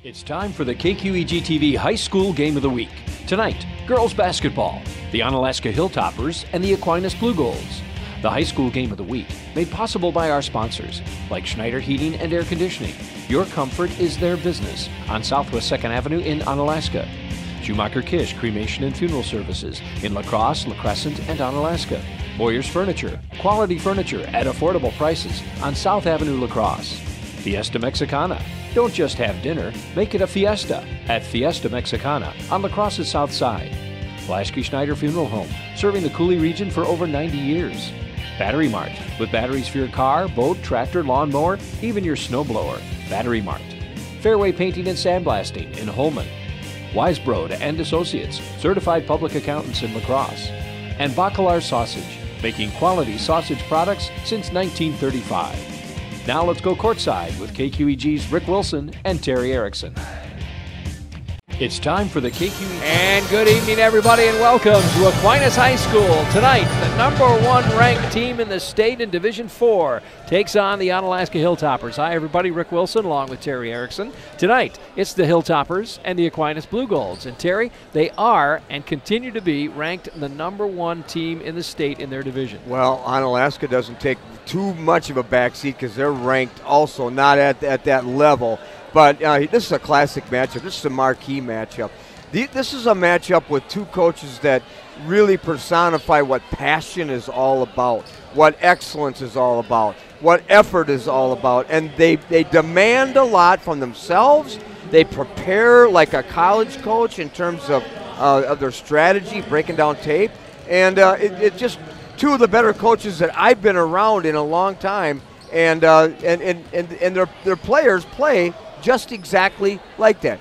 It's time for the KQEG TV High School Game of the Week. Tonight, girls basketball, the Onalaska Hilltoppers, and the Aquinas Blue Goals. The High School Game of the Week, made possible by our sponsors, like Schneider Heating and Air Conditioning. Your comfort is their business on Southwest 2nd Avenue in Onalaska. Schumacher Kish Cremation and Funeral Services in La Crosse, La Crescent, and Onalaska. Boyer's Furniture, quality furniture at affordable prices on South Avenue, La Crosse. Fiesta Mexicana. Don't just have dinner, make it a fiesta at Fiesta Mexicana on La Crosse's south side. Blaschke Schneider Funeral Home, serving the Cooley region for over 90 years. Battery Mart, with batteries for your car, boat, tractor, lawnmower, even your snowblower. Battery Mart. Fairway Painting and Sandblasting in Holman. Weisbrod and Associates, certified public accountants in La Crosse. And Bacalar Sausage, making quality sausage products since 1935. Now let's go courtside with KQEG's Rick Wilson and Terry Erickson. It's time for the KQEG. And good evening, everybody, and welcome to Aquinas High School. Tonight, the #1 ranked team in the state in Division 4 takes on the Onalaska Hilltoppers. Hi, everybody. Rick Wilson along with Terry Erickson. Tonight, it's the Hilltoppers and the Aquinas Blue Goals. And Terry, they are and continue to be ranked the #1 team in the state in their division. Well, Onalaska doesn't take too much of a backseat because they're ranked also not at that level. But this is a classic matchup. This is a marquee matchup. This is a matchup with two coaches that really personify what passion is all about, what excellence is all about, what effort is all about. And they demand a lot from themselves. They prepare like a college coach in terms of their strategy, breaking down tape. And it just two of the better coaches that I've been around in a long time. And their players play just exactly like that.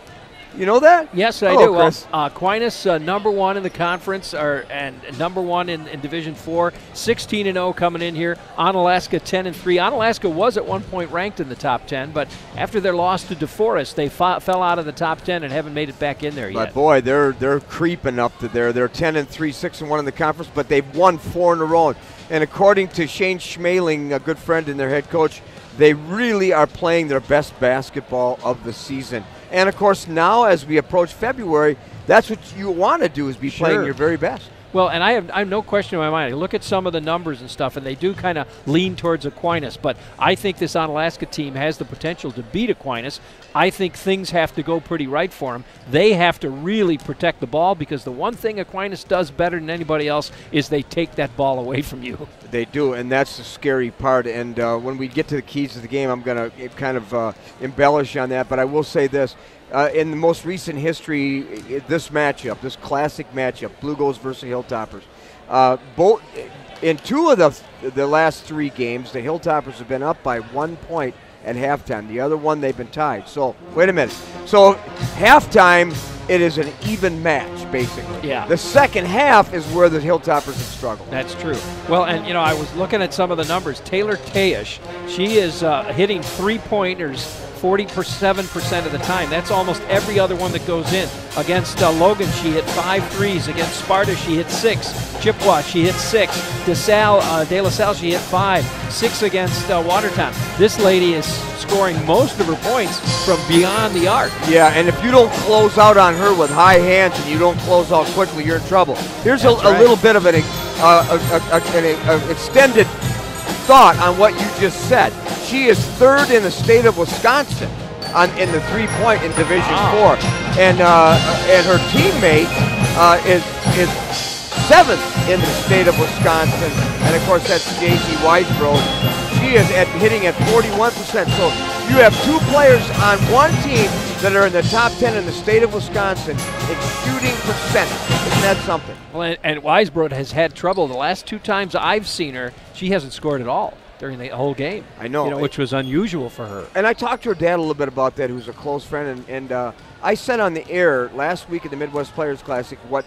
You know that? Yes, I do. Well, Aquinas #1 in the conference, and #1 in Division 4, 16-0 coming in here. Onalaska 10-3. Onalaska was at one point ranked in the top 10, but after their loss to DeForest, they fell out of the top 10 and haven't made it back in there yet. But boy, they're creeping up to there. They're 10-3, 6-1 in the conference, but they've won 4 in a row. And according to Shane Schmaling, a good friend and their head coach, they really are playing their best basketball of the season. And, of course, now as we approach February, that's what you want to do is be playing your very best. Well, and I have no question in my mind. I look at some of the numbers and stuff, and they do kind of lean towards Aquinas. But I think this Onalaska team has the potential to beat Aquinas. I think things have to go pretty right for them. They have to really protect the ball because the one thing Aquinas does better than anybody else is they take that ball away from you. They do, and that's the scary part. And when we get to the keys of the game, I'm going to kind of embellish on that. But I will say this. In the most recent history, this matchup, this classic matchup, Blue Goals versus Hilltoppers, both in 2 of the last 3 games, the Hilltoppers have been up by 1 point at halftime. The other one, they've been tied. So, wait a minute. So, halftime, it is an even match, basically. Yeah. The second half is where the Hilltoppers have struggled. That's true. Well, and, you know, I was looking at some of the numbers. Taylor Tayish, she is hitting 3-pointers 47% of the time. That's almost every other one that goes in. Against Logan, she hit 5 threes. Against Sparta, she hit 6. Chippewa, she hit 6. De La Salle, she hit 5. 6 against Watertown. This lady is scoring most of her points from beyond the arc. Yeah, and if you don't close out on her with high hands and you don't close out quickly, you're in trouble. Here's a little bit of an extended thought on what you just said. She is 3rd in the state of Wisconsin in the 3-point in Division 4, and her teammate is 7th in the state of Wisconsin, and of course that's J.C. Weisbrod. She is hitting at 41%. So you have 2 players on one team that are in the top 10 in the state of Wisconsin in shooting percentage. Isn't that something? Well, and Weisbrod has had trouble. The last 2 times I've seen her, she hasn't scored at all during the whole game. I know. Which was unusual for her. And I talked to her dad a little bit about that, who's a close friend, and I said on the air last week at the Midwest Players Classic what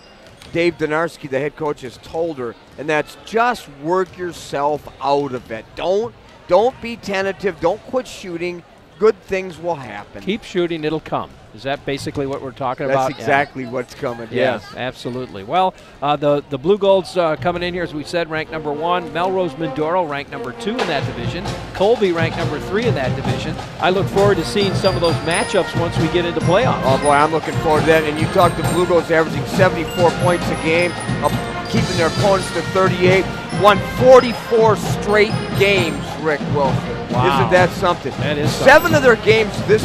Dave Donarski, the head coach, has told her, and that's just work yourself out of it. Don't be tentative. Don't quit shooting. good things will happen. Keep shooting, it'll come. Is that basically what we're talking That's about? That's exactly what's coming, yes. Absolutely. Well, the Blue Golds coming in here, as we said, ranked number 1. Melrose Mindoro ranked number 2 in that division. Colby ranked number 3 in that division. I look forward to seeing some of those matchups once we get into playoffs. Oh, boy, I'm looking forward to that. And you talk to Blue Golds averaging 74 points a game, keeping their opponents to 38. Won 44 straight games, Rick Wilson. Wow. Isn't that something? That is something. 7 of their games this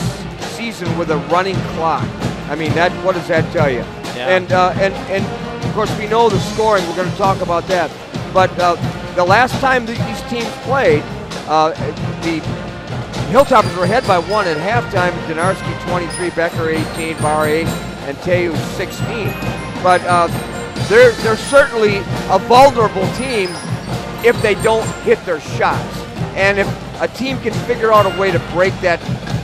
season with a running clock. I mean, what does that tell you? Yeah. And of course we know the scoring. We're going to talk about that. But the last time these teams played, the Hilltoppers were ahead by 1 at halftime. Donarski 23, Becker 18, Barr 8, and Teju 16. But they're certainly a vulnerable team if they don't hit their shots. And if a team can figure out a way to break that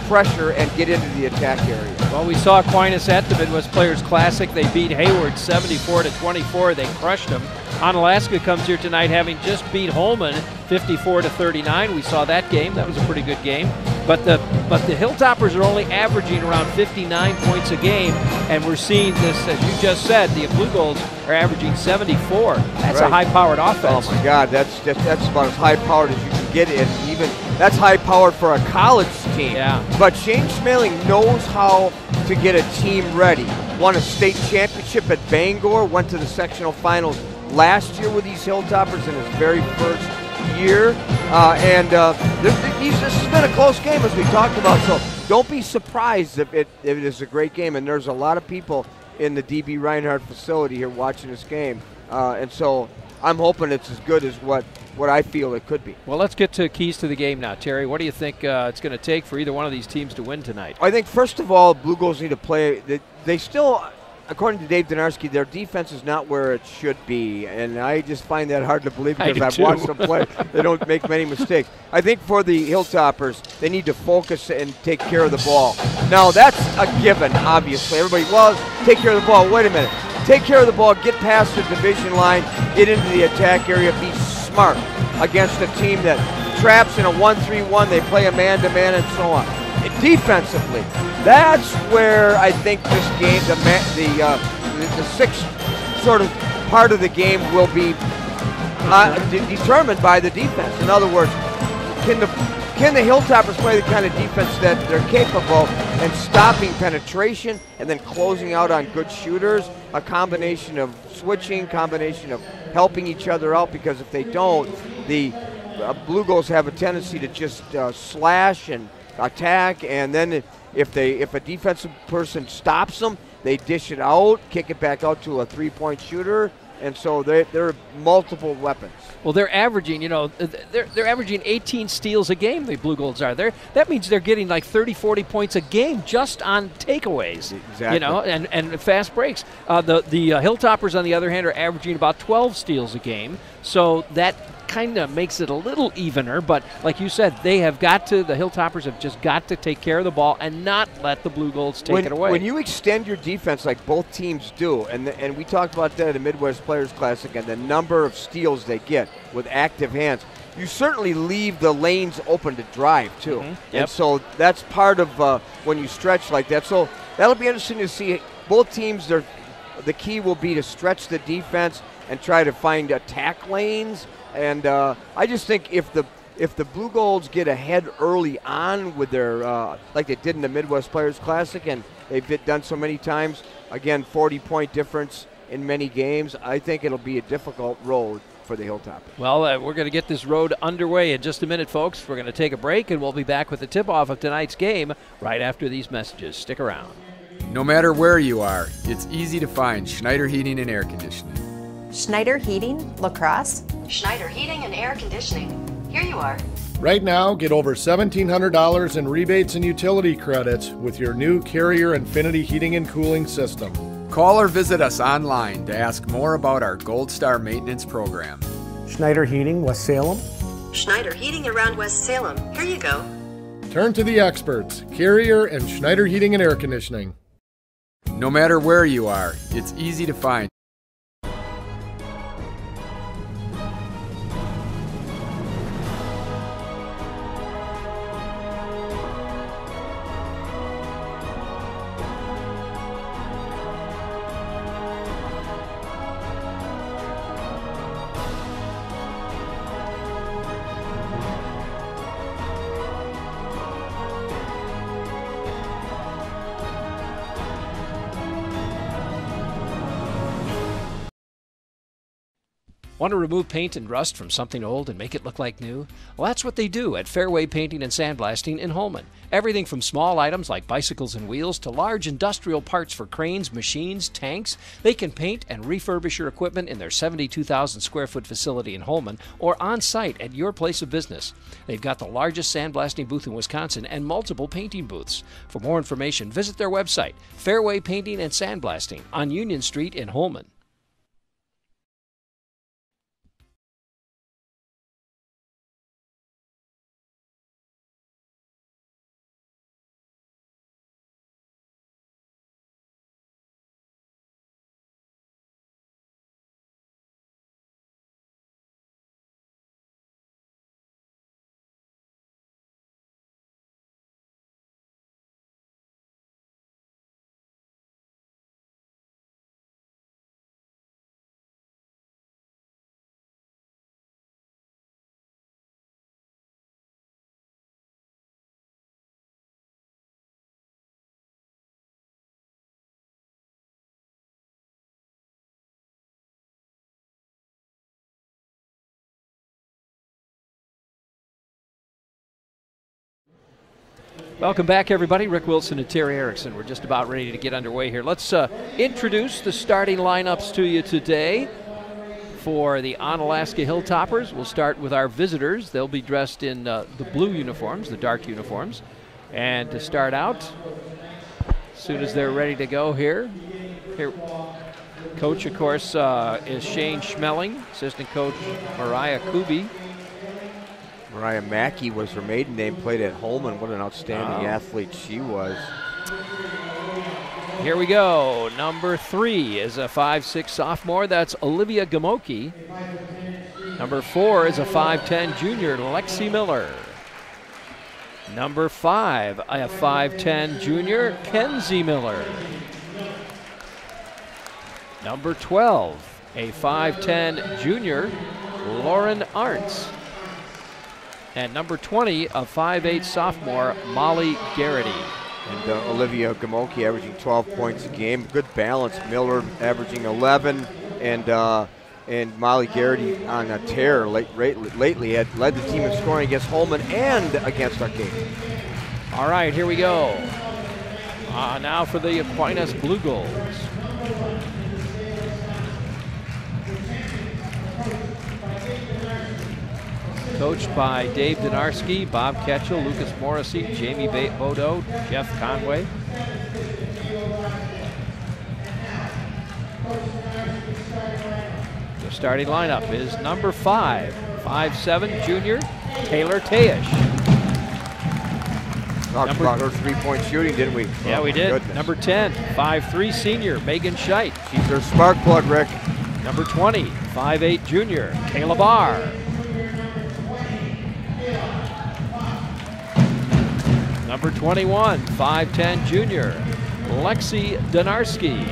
pressure and get into the attack area. Well, we saw Aquinas at the Midwest Players Classic. They beat Hayward 74-24. They crushed them. Onalaska comes here tonight having just beat Holman 54-39. We saw that game. That was a pretty good game. But the Hilltoppers are only averaging around 59 points a game, and we're seeing this, as you just said, the Blue Golds are averaging 74. That's right. A high-powered offense. Oh my God, that's about as high-powered as you can get it. Even that's high-powered for a college team. Yeah. But Shane Schmeling knows how to get a team ready. Won a state championship at Bangor. Went to the sectional finals last year with these Hilltoppers in his very first year. This has been a close game, as we talked about. So don't be surprised if it is a great game. And there's a lot of people in the D.B. Reinhardt facility here watching this game. And so I'm hoping it's as good as what I feel it could be. Well, let's get to keys to the game now, Terry. What do you think it's going to take for either one of these teams to win tonight? I think, first of all, Blue Golds need to play. They still, according to Dave Donarski, their defense is not where it should be. And I just find that hard to believe because I've watched them play. They don't make many mistakes. I think for the Hilltoppers, they need to focus and take care of the ball. Now, that's a given, obviously. Everybody, well, take care of the ball. Wait a minute. Take care of the ball, get past the division line, get into the attack area, be smart against a team that traps in a 1-3-1, they play a man-to-man and so on. Defensively, that's where I think this game, the sixth sort of part of the game will be determined by the defense. In other words, can the Hilltoppers play the kind of defense that they're capable and stopping penetration and then closing out on good shooters, a combination of switching, combination of helping each other out, because if they don't, the Blue Golds have a tendency to just slash and attack, and then if a defensive person stops them, they dish it out, kick it back out to a three-point shooter, and so there are multiple weapons. Well, they're averaging, they're averaging 18 steals a game, the Blue Golds are. That means they're getting like 30, 40 points a game just on takeaways. Exactly. And fast breaks. The Hilltoppers, on the other hand, are averaging about 12 steals a game. So that kind of makes it a little evener, but like you said, the Hilltoppers have just got to take care of the ball and not let the Blue Golds take it away. When you extend your defense like both teams do, and we talked about that at the Midwest Players Classic, and the number of steals they get with active hands, you certainly leave the lanes open to drive too. Mm-hmm. Yep. And so that's part of when you stretch like that. So that'll be interesting to see. Both teams, the key will be to stretch the defense and try to find attack lanes. And I just think if the Blue Golds get ahead early on with their like they did in the Midwest Players Classic, and they've done so many times, again, 40-point difference in many games, I think it'll be a difficult road for the Hilltoppers. Well, we're going to get this road underway in just a minute, folks. We're going to take a break, and we'll be back with the tip-off of tonight's game right after these messages. Stick around. No matter where you are, it's easy to find Schneider Heating and Air Conditioning. Schneider Heating, La Crosse. Schneider Heating and Air Conditioning. Here you are. Right now, get over $1,700 in rebates and utility credits with your new Carrier Infinity heating and cooling system. Call or visit us online to ask more about our Gold Star maintenance program. Schneider Heating, West Salem. Schneider Heating around West Salem. Here you go. Turn to the experts, Carrier and Schneider Heating and Air Conditioning. No matter where you are, it's easy to find. Want to remove paint and rust from something old and make it look like new? Well, that's what they do at Fairway Painting and Sandblasting in Holman. Everything from small items like bicycles and wheels to large industrial parts for cranes, machines, tanks. They can paint and refurbish your equipment in their 72,000 square foot facility in Holman or on site at your place of business. They've got the largest sandblasting booth in Wisconsin and multiple painting booths. For more information, visit their website, Fairway Painting and Sandblasting on Union Street in Holman. Welcome back, everybody. Rick Wilson and Terry Erickson. We're just about ready to get underway here. Let's introduce the starting lineups to you today for the Onalaska Hilltoppers. We'll start with our visitors. They'll be dressed in the blue uniforms, the dark uniforms. And to start out, as soon as they're ready to go here, coach, of course, is Shane Schmeling, assistant coach Mariah Kuby. Mariah Mackey was her maiden name, played at Holman. What an outstanding athlete she was. Here we go. Number 3 is a 5'6" sophomore. That's Olivia Gamoki. Number 4 is a 5'10" junior, Lexi Miller. Number 5, a 5'10" junior, Kenzie Miller. Number 12, a 5'10" junior, Lauren Arntz. And number 20, a 5'8" sophomore, Molly Garrity. And Olivia Gamoki averaging 12 points a game. Good balance. Miller averaging 11, and Molly Garrity on a tear lately had led the team in scoring against Holman and against Arcadia. All right, here we go. Now for the Aquinas Blue Goals. Coached by Dave Donarski, Bob Ketchel, Lucas Morrissey, Jamie Bodo, Jeff Conway. The starting lineup is number 5, 5'7" junior, Taylor Tayish. Talked about her three-point shooting, didn't we? Yeah, we did. Goodness. Number 10, 5'3" senior, Megan Scheit. She's their spark plug, Rick. Number 20, 5'8" junior, Kayla Barr. Number 21, 5'10" junior, Lexi Donarski.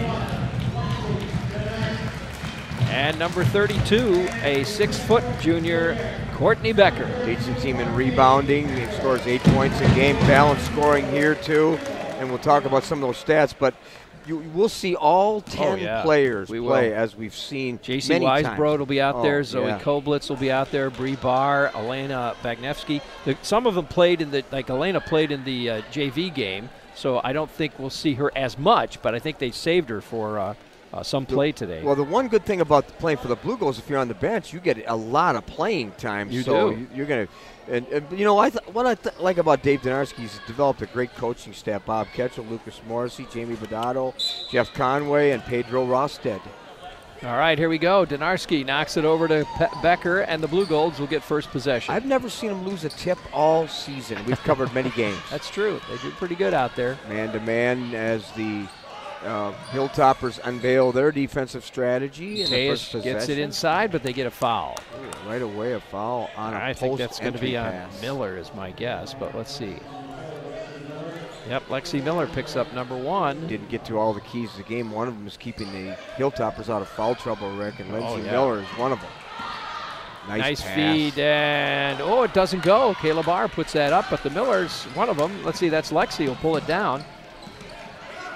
And number 32, a 6-foot junior, Courtney Becker. Leads the team in rebounding. He scores 8 points a game. Balanced scoring here, too. And we'll talk about some of those stats, but we'll see all 10 players play, as we've seen J.C. Weisbrod will be out there. Zoe Koblitz will be out there. Bree Barr, Elena Bagnevsky. Some of them played in the, like Elena played in the JV game, so I don't think we'll see her as much, but I think they saved her for some play today. Well, the one good thing about playing for the Blue Goals, if you're on the bench, you get a lot of playing time. You so do. You're going to, and you know, what I like about Dave Donarski, he's developed a great coaching staff. Bob Ketchel, Lucas Morrissey, Jamie Badado, Jeff Conway, and Pedro Rosted. All right, here we go. Donarski knocks it over to Becker, and the Blue Golds will get first possession. I've never seen him lose a tip all season. We've covered many games. That's true. They do pretty good out there. Man-to-man as the Hilltoppers unveil their defensive strategy. In the first possession. Gets it inside, but they get a foul. Ooh, right away a foul on a I think that's going to be on pass. Miller is my guess, but let's see. Yep, Lexi Miller picks up number 1. Didn't get to all the keys of the game. One of them is keeping the Hilltoppers out of foul trouble, Rick, and Lindsay Miller is one of them. Nice feed, and it doesn't go. Kayla Barr puts that up, but the Millers, one of them, let's see, that's Lexi, will pull it down.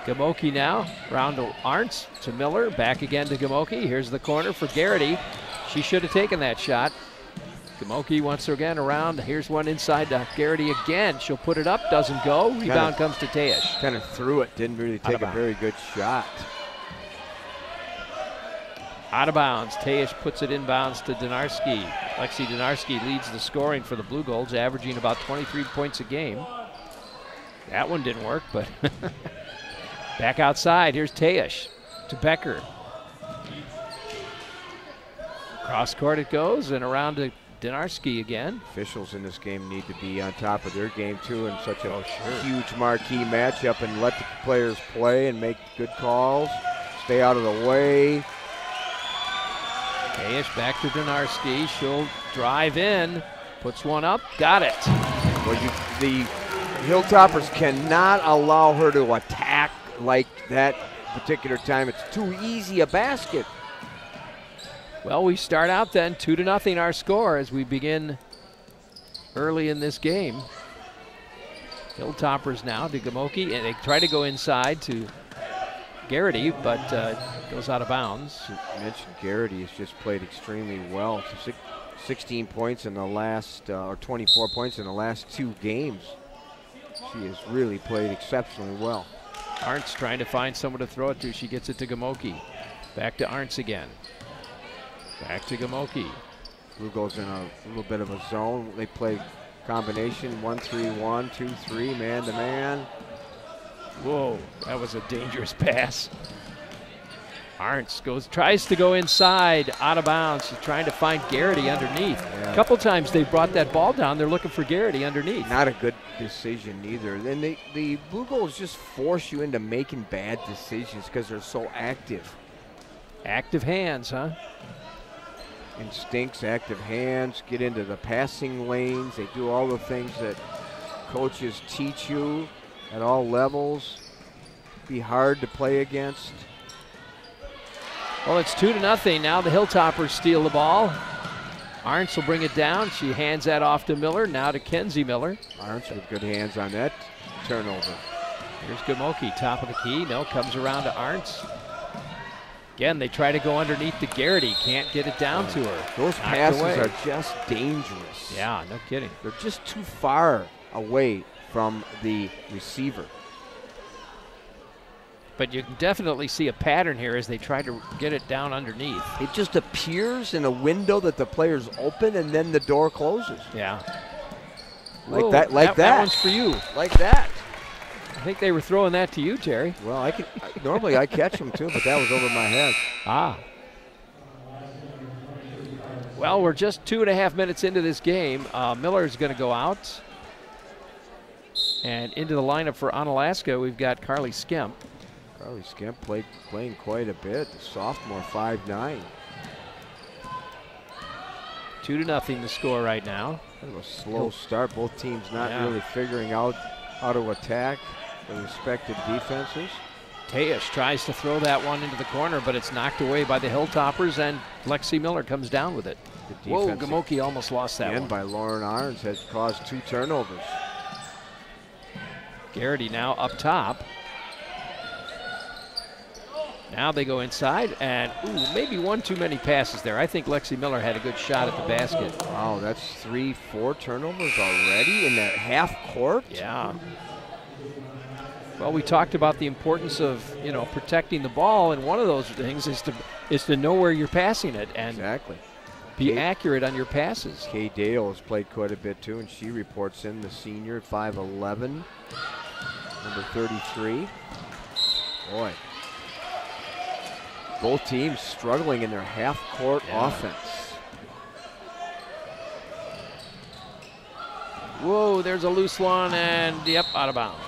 Gamoki now, round to Arntz, to Miller, back again to Gamoki. Here's the corner for Garrity. she should have taken that shot. Gamoki once again around. Here's one inside to Garrity again. She'll put it up, doesn't go. Rebound comes to Teash. Kind of threw it, didn't really take a very good shot. Out of bounds. Teash puts it inbounds to Donarski. Lexi Donarski leads the scoring for the Blue Golds, averaging about 23 points a game. That one didn't work, but back outside. Here's Teash to Becker. Cross court it goes, and around to Donarski again. Officials in this game need to be on top of their game too, in such a huge marquee matchup, and let the players play and make good calls. Stay out of the way. Teash back to Donarski. She'll drive in, puts one up, got it. Well, the Hilltoppers cannot allow her to attack like that particular time. It's too easy a basket. Well, we start out then 2-0 our score as we begin early in this game. Hilltoppers now to Gamoki, and they try to go inside to Garrity, but goes out of bounds. You mentioned Garrity has just played extremely well. 16 points in the last, or 24 points in the last 2 games. She has really played exceptionally well. Arntz trying to find someone to throw it to. She gets it to Gamoki. Back to Arntz again. Back to Gamoki. Blue goes in a little bit of a zone. They play combination 1-3-1, 2-3, man to man. Whoa, that was a dangerous pass. Arntz tries to go inside, out of bounds. She's trying to find Garrity underneath. Yeah. A couple times they brought that ball down. They're looking for Garrity underneath. Not a good decision either. Then the Blue Goals just force you into making bad decisions because they're so active. Active hands, huh? Instincts, active hands, get into the passing lanes. They do all the things that coaches teach you at all levels. Be hard to play against. Well, it's 2-0. Now the Hilltoppers steal the ball. Arntz will bring it down. She hands that off to Miller. Now to Kenzie Miller. Arntz with good hands on that turnover. Here's Gamoki, top of the key. No, comes around to Arntz. Again, they try to go underneath to Garrity. Can't get it down to her. Those passes are just dangerous. Yeah, no kidding. They're just too far away from the receiver. But you can definitely see a pattern here as they try to get it down underneath. It just appears in a window that the player's open and then the door closes. Yeah. Like Whoa, that, like that. That one's for you. Like that. I think they were throwing that to you, Terry. Well, normally I catch them too, but that was over my head. Ah. Well, we're just 2.5 minutes into this game. Miller's going to go out. And into the lineup for Onalaska, we've got Carly Skemp. Carly Skemp playing quite a bit. The sophomore, 5'9". 2-0 the score right now. Kind of a slow start. Both teams not really figuring out how to attack their respective defenses. Teash tries to throw that one into the corner, but it's knocked away by the Hilltoppers, and Lexi Miller comes down with it. Whoa, Gamoki almost lost that one. By Lauren Arns has caused 2 turnovers. Garrity now up top. Now they go inside, and maybe one too many passes there. I think Lexi Miller had a good shot at the basket. Wow, that's 3-4 turnovers already in that half court? Yeah. Well, we talked about the importance of, protecting the ball, and one of those things is to know where you're passing it and be accurate on your passes. Kay Dale has played quite a bit too, and she reports in, the senior, 5'11", number 33. Boy. Both teams struggling in their half-court offense. Whoa, there's a loose one, and out of bounds.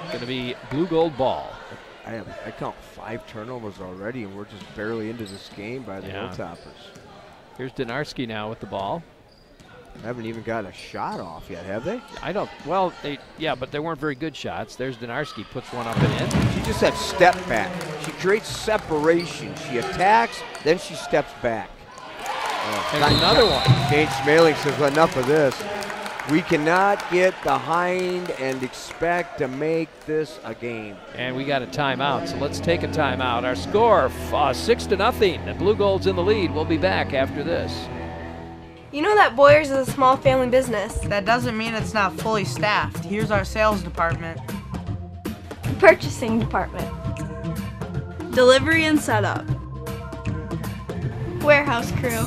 Going to be blue gold ball. I count 5 turnovers already, and we're just barely into this game by the Hilltoppers. Here's Donarski now with the ball. Haven't even got a shot off yet, have they? I don't. Well, but they weren't very good shots. There's Donarski, puts one up and in. She just had step back. She creates separation. She attacks, then she steps back. And another one. Kate Smaling says enough of this. We cannot get behind and expect to make this a game. And we got a timeout, so let's take a timeout. Our score, 6-0. The Blue Gold's in the lead. We'll be back after this. You know that Boyers is a small family business. That doesn't mean it's not fully staffed. Here's our sales department. Purchasing department. Delivery and setup. Warehouse crew.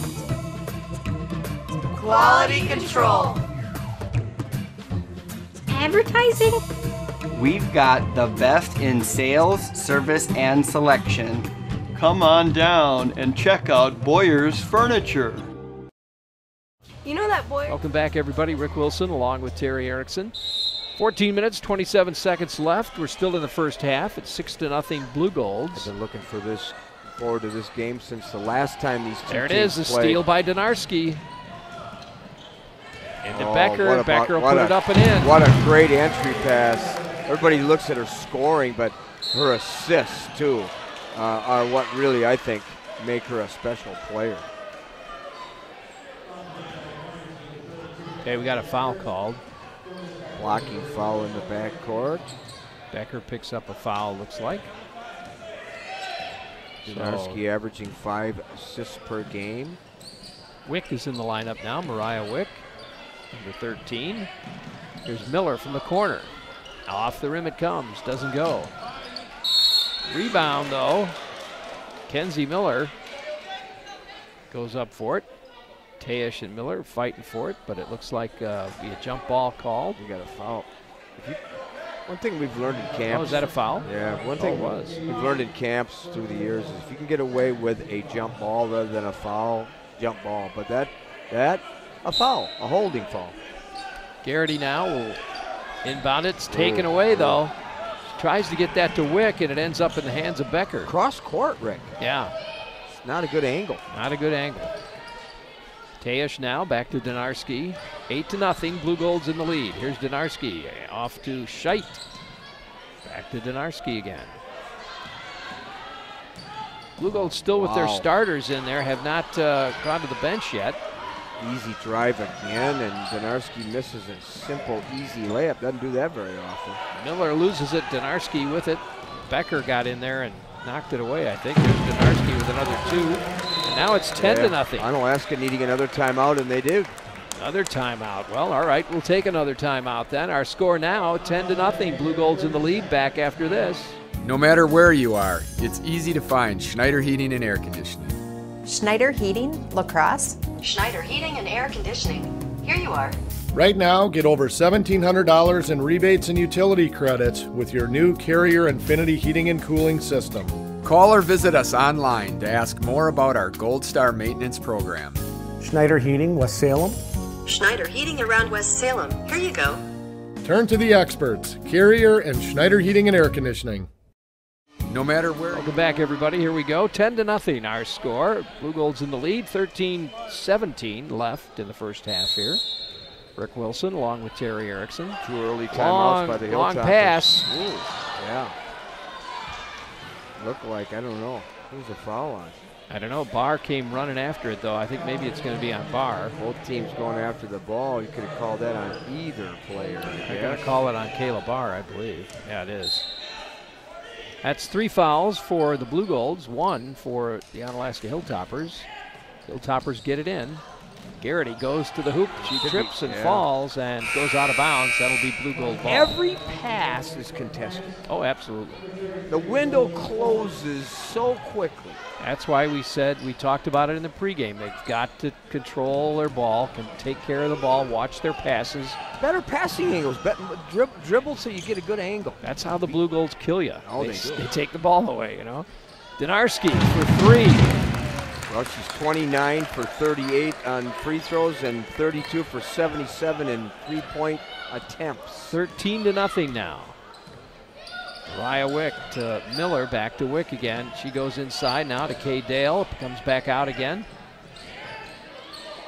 Quality control. Advertising. We've got the best in sales, service, and selection. Come on down and check out Boyer's Furniture. You know that Boyers. Welcome back, everybody. Rick Wilson along with Terry Erickson. 14 minutes, 27 seconds left. We're still in the first half. It's 6-0 Blue Golds. I've been looking forward to this game since the last time these two There it teams is, a played. steal by Donarski. Into Becker. Becker will what put it up and in. What a great entry pass. Everybody looks at her scoring, but her assists, too, are what really, I think, make her a special player. Okay, we got a foul called. Blocking foul in the backcourt. Becker picks up a foul, looks like. Donarski averaging 5 assists per game. Wick is in the lineup now, Mariah Wick, number 13. Here's Miller from the corner. Off the rim it comes, doesn't go. Rebound though. Kenzie Miller goes up for it. Teash and Miller fighting for it, but it looks like be a jump ball called. We got a foul. One thing we've learned in camps. Oh, is that a foul? Yeah, one thing we've learned in camps through the years is if you can get away with a jump ball rather than a foul, jump ball. But that a foul, a holding foul. Garrity now will inbound it. It's taken away though. She tries to get that to Wick and it ends up in the hands of Becker. Cross court, Rick. Yeah. It's not a good angle. Not a good angle. Teash now back to Donarski. 8-0. Blue Gold's in the lead. Here's Donarski off to Scheit. Back to Donarski again. Blue Gold still with their starters in there, have not gone to the bench yet. Easy drive again, and Donarski misses a simple, easy layup. Doesn't do that very often. Miller loses it. Donarski with it. Becker got in there and knocked it away, I think. There's Donarski with another 2. And now it's 10-0. Onalaska needing another timeout, and they do. Another timeout. Well, all right, we'll take another timeout then. Our score now, 10-0. Blue Gold's in the lead. Back after this. No matter where you are, it's easy to find Schneider Heating and Air Conditioning. Schneider Heating, Lacrosse. Schneider Heating and Air Conditioning. Here you are. Right now, get over $1,700 in rebates and utility credits with your new Carrier Infinity heating and cooling system. Call or visit us online to ask more about our Gold Star maintenance program. Schneider Heating, West Salem. Schneider Heating around West Salem. Here you go. Turn to the experts, Carrier and Schneider Heating and Air Conditioning. No matter where. Welcome back, everybody. Here we go. 10-0 our score. Blue Gold's in the lead. 13-17 left in the first half here. Rick Wilson along with Terry Erickson. 2 early timeouts by the Hilltoppers. Long pass. Ooh, yeah. Look like, I don't know. Who's the foul on? I don't know. Barr came running after it, though. I think maybe it's going to be on Barr. Both teams going after the ball. You could have called that on either player. They're going to call it on Kayla Barr, I believe. Yeah, it is. That's 3 fouls for the Blue Golds, 1 for the Onalaska Hilltoppers. Hilltoppers get it in. Garrity goes to the hoop. She trips and falls and goes out of bounds. That'll be Blue Gold ball. Every pass is contested. Oh, absolutely. The window closes so quickly. That's why we talked about it in the pregame. They've got to control their ball, can take care of the ball, watch their passes. Better passing angles, dribble so you get a good angle. That's how the Blue Golds kill you. Oh, they take the ball away, you know. Donarski for 3. Well, she's 29 for 38 on free throws and 32 for 77 in three-point attempts. 13-0 now. Mariah Wick to Miller, back to Wick again. She goes inside now to Kay Dale, comes back out again.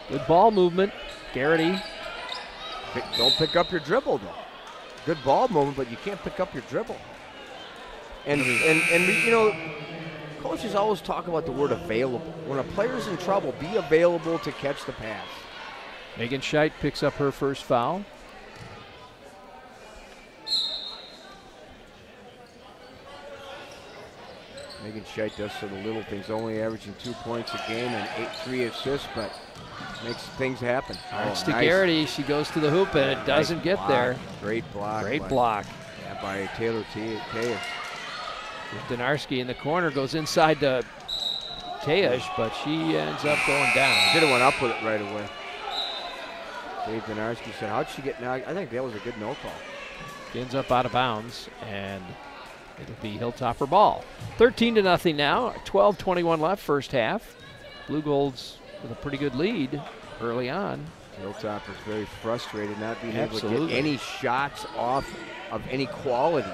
Good ball movement. Garrity. Don't pick up your dribble, though. Good ball movement, but you can't pick up your dribble. And you know, coaches always talk about the word available. When a player's in trouble, be available to catch the pass. Megan Scheit picks up her first foul. Megan Scheit does some of the little things, only averaging 2 points a game and 3 assists, but makes things happen. Arts to Garrity. She goes to the hoop, and it doesn't get there. Great block. Great block. Yeah, by Taylor Tejas. Donarski in the corner goes inside to Tejas, but she ends up going down. Should have went up with it right away. Dave Donarski said, how'd she get now? I think that was a good no call. She ends up out of bounds, and it'll be Hilltopper ball. 13-0 now. 12:21 left, first half. Blue Golds with a pretty good lead early on. Hilltopper's very frustrated not being able to get any shots off of any quality.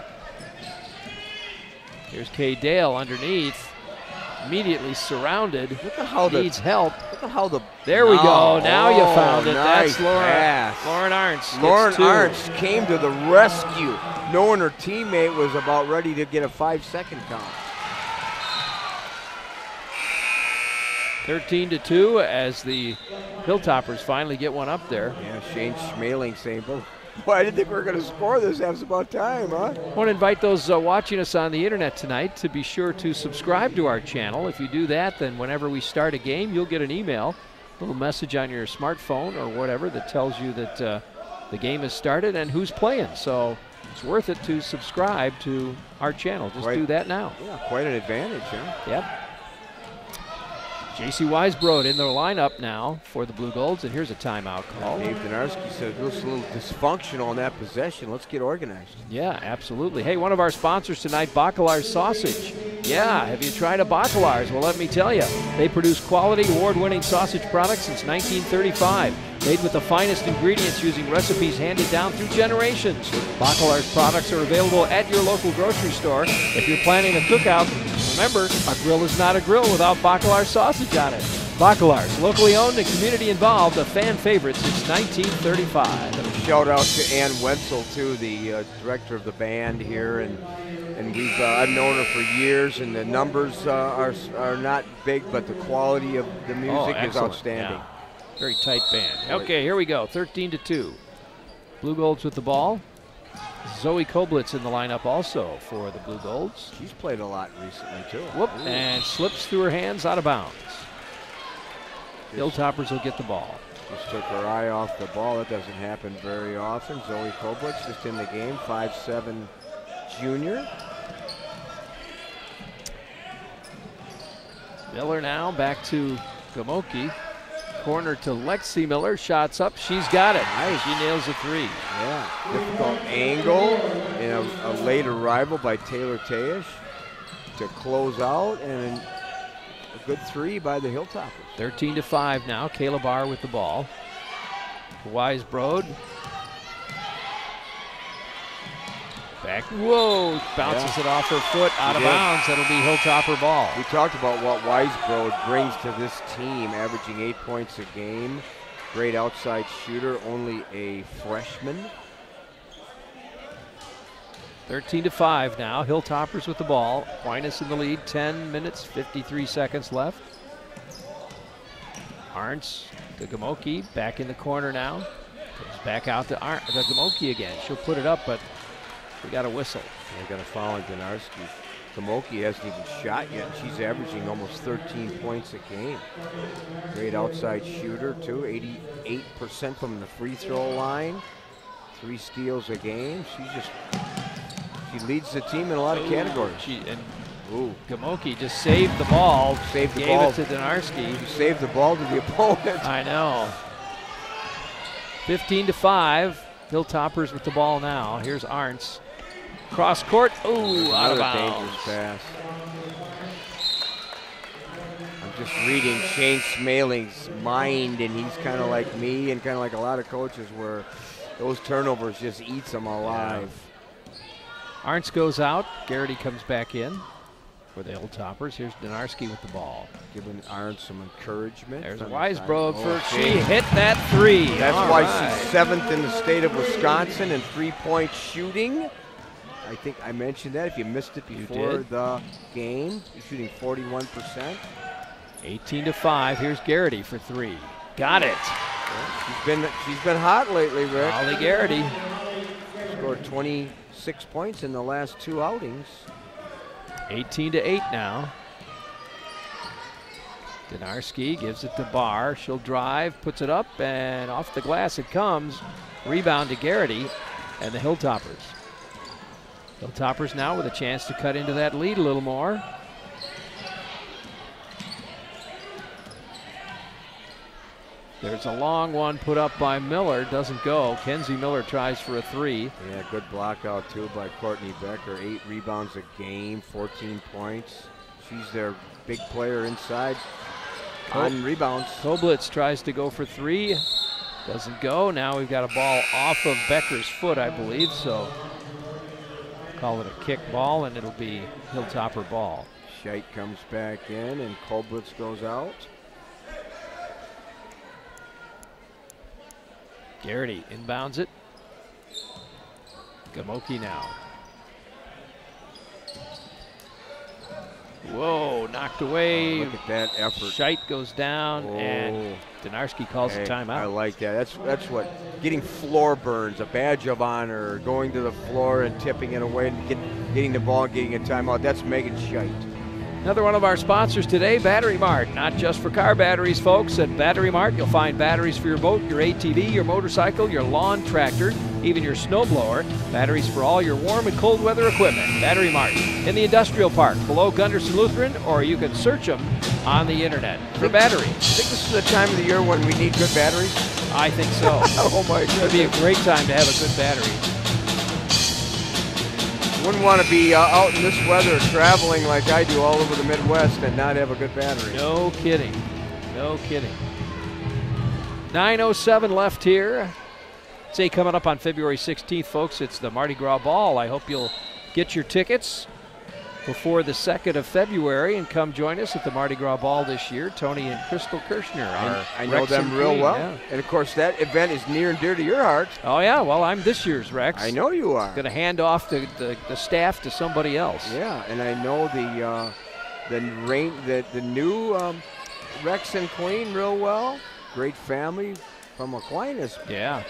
Here's Kay Dale underneath. Immediately surrounded. Look at how needs help. Look at how there we go. Now you found it. Nice That's Lauren Arntz. Lauren Arntz came to the rescue, knowing her teammate was about ready to get a 5-second count. 13-2 as the Hilltoppers finally get one up there. Yeah, Shane Schmaling saying, boy, I didn't think we were going to score this. That was about time, huh? I want to invite those watching us on the internet tonight to be sure to subscribe to our channel. If you do that, then whenever we start a game, you'll get an email, a little message on your smartphone or whatever that tells you that the game has started and who's playing. So it's worth it to subscribe to our channel. Just do that now. Yeah, quite an advantage, huh? Yep. J.C. Weisbrod in the lineup now for the Blue Golds, and here's a timeout call. Dave Donarski said it was a little dysfunctional in that possession. Let's get organized. Yeah, absolutely. Hey, one of our sponsors tonight, Bacalar's Sausage. Yeah, have you tried a Bacalar's? Well, let me tell you, they produce quality, award-winning sausage products since 1935. Made with the finest ingredients using recipes handed down through generations. Bacalar's products are available at your local grocery store. If you're planning a cookout, remember, a grill is not a grill without Bacalar's sausage on it. Bacalar's, locally owned and community involved, a fan favorite since 1935. Shout out to Ann Wenzel, too, the director of the band here, and I've known her for years, and the numbers are not big, but the quality of the music is outstanding. Yeah. Very tight band. Okay, here we go. 13-2. Blue Golds with the ball. Zoe Koblitz in the lineup also for the Blue Golds. She's played a lot recently, too. Whoop, and slips through her hands out of bounds. Hilltoppers will get the ball. Just took her eye off the ball. That doesn't happen very often. Zoe Koblitz just in the game, 5'7" junior. Miller now back to Gamoki. Corner to Lexi Miller. Shots up. She's got it. Nice. She nails a three. Yeah. Difficult angle and a late arrival by Taylor Tejas to close out, and a good three by the Hilltoppers. 13-5 now. Kayla Barr with the ball. To Weisbrod. Back, whoa, bounces it off her foot, out of bounds. That'll be Hilltopper ball. We talked about what Weisbrod brings to this team, averaging 8 points a game. Great outside shooter, only a freshman. 13-5 now. Hilltoppers with the ball. Aquinas in the lead. 10 minutes, 53 seconds left. Arntz to Gamoki, back in the corner now. Goes back out to Gamoki again. She'll put it up, but we got a whistle. They got a foul on Donarski. Gamoki hasn't even shot yet. She's averaging almost 13 points a game. Great outside shooter, too. 88% from the free throw line. 3 steals a game. She leads the team in a lot of categories. Gamoki just saved the ball. Gave it to Donarski. She saved the ball to the opponent. I know. 15-5. Hilltoppers with the ball now. Here's Arntz. Cross court. Ooh, out of bounds. Dangerous pass. I'm just reading Shane Smaling's mind, and he's kind of like me and kind of like a lot of coaches where those turnovers just eats them alive. Arntz goes out. Garrity comes back in for the Hilltoppers. Here's Donarski with the ball. Giving Arntz some encouragement. There's Weisbrod she hit that three. That's why she's 7th in the state of Wisconsin in three-point shooting. I think I mentioned that. If you missed it before the game, she's shooting 41%. 18-5. Here's Garrity for three. Got it. She's been hot lately, Rick. Holly Garrity scored 26 points in the last 2 outings. 18-8 now. Dinarski gives it to Barr. She'll drive, puts it up, and off the glass it comes. Rebound to Garrity and the Hilltoppers. Hilltoppers now with a chance to cut into that lead a little more. There's a long one put up by Miller, doesn't go. Kenzie Miller tries for a 3. Yeah, good block out too by Courtney Becker. 8 rebounds a game, 14 points. She's their big player inside on rebounds. Koblitz tries to go for 3. Doesn't go. Now we've got a ball off of Becker's foot, I believe, so call it a kick ball, and it'll be Hilltopper ball. Scheit comes back in, and Koblitz goes out. Garrity inbounds it. Gamoki now. Whoa, knocked away. Look at that effort. Scheit goes down, and Dinarski calls a timeout. I like that. That's what, getting floor burns, a badge of honor, going to the floor and tipping it away and getting the ball and getting a timeout. That's Megan Scheit. Another one of our sponsors today, Battery Mart. Not just for car batteries, folks. At Battery Mart, you'll find batteries for your boat, your ATV, your motorcycle, your lawn tractor, even your snowblower. Batteries for all your warm and cold weather equipment. Battery Mart in the Industrial Park below Gunderson Lutheran, or you can search them on the internet for batteries. I think this is the time of the year when we need good batteries. I think so. Oh my goodness. It'd be a great time to have a good battery. Wouldn't want to be out in this weather traveling like I do all over the Midwest and not have a good battery. No kidding. No kidding. 9:07 left here. Say coming up on February 16th, folks, it's the Mardi Gras Ball. I hope you'll get your tickets before the 2nd of February and come join us at the Mardi Gras Ball this year. Tony and Crystal Kirshner. I know them real well. Yeah. And, of course, that event is near and dear to your heart. Oh, yeah. Well, I'm this year's Rex. I know you are. Going to hand off the staff to somebody else. Yeah, and I know the new Rex and Queen real well. Great family from Aquinas. Yeah,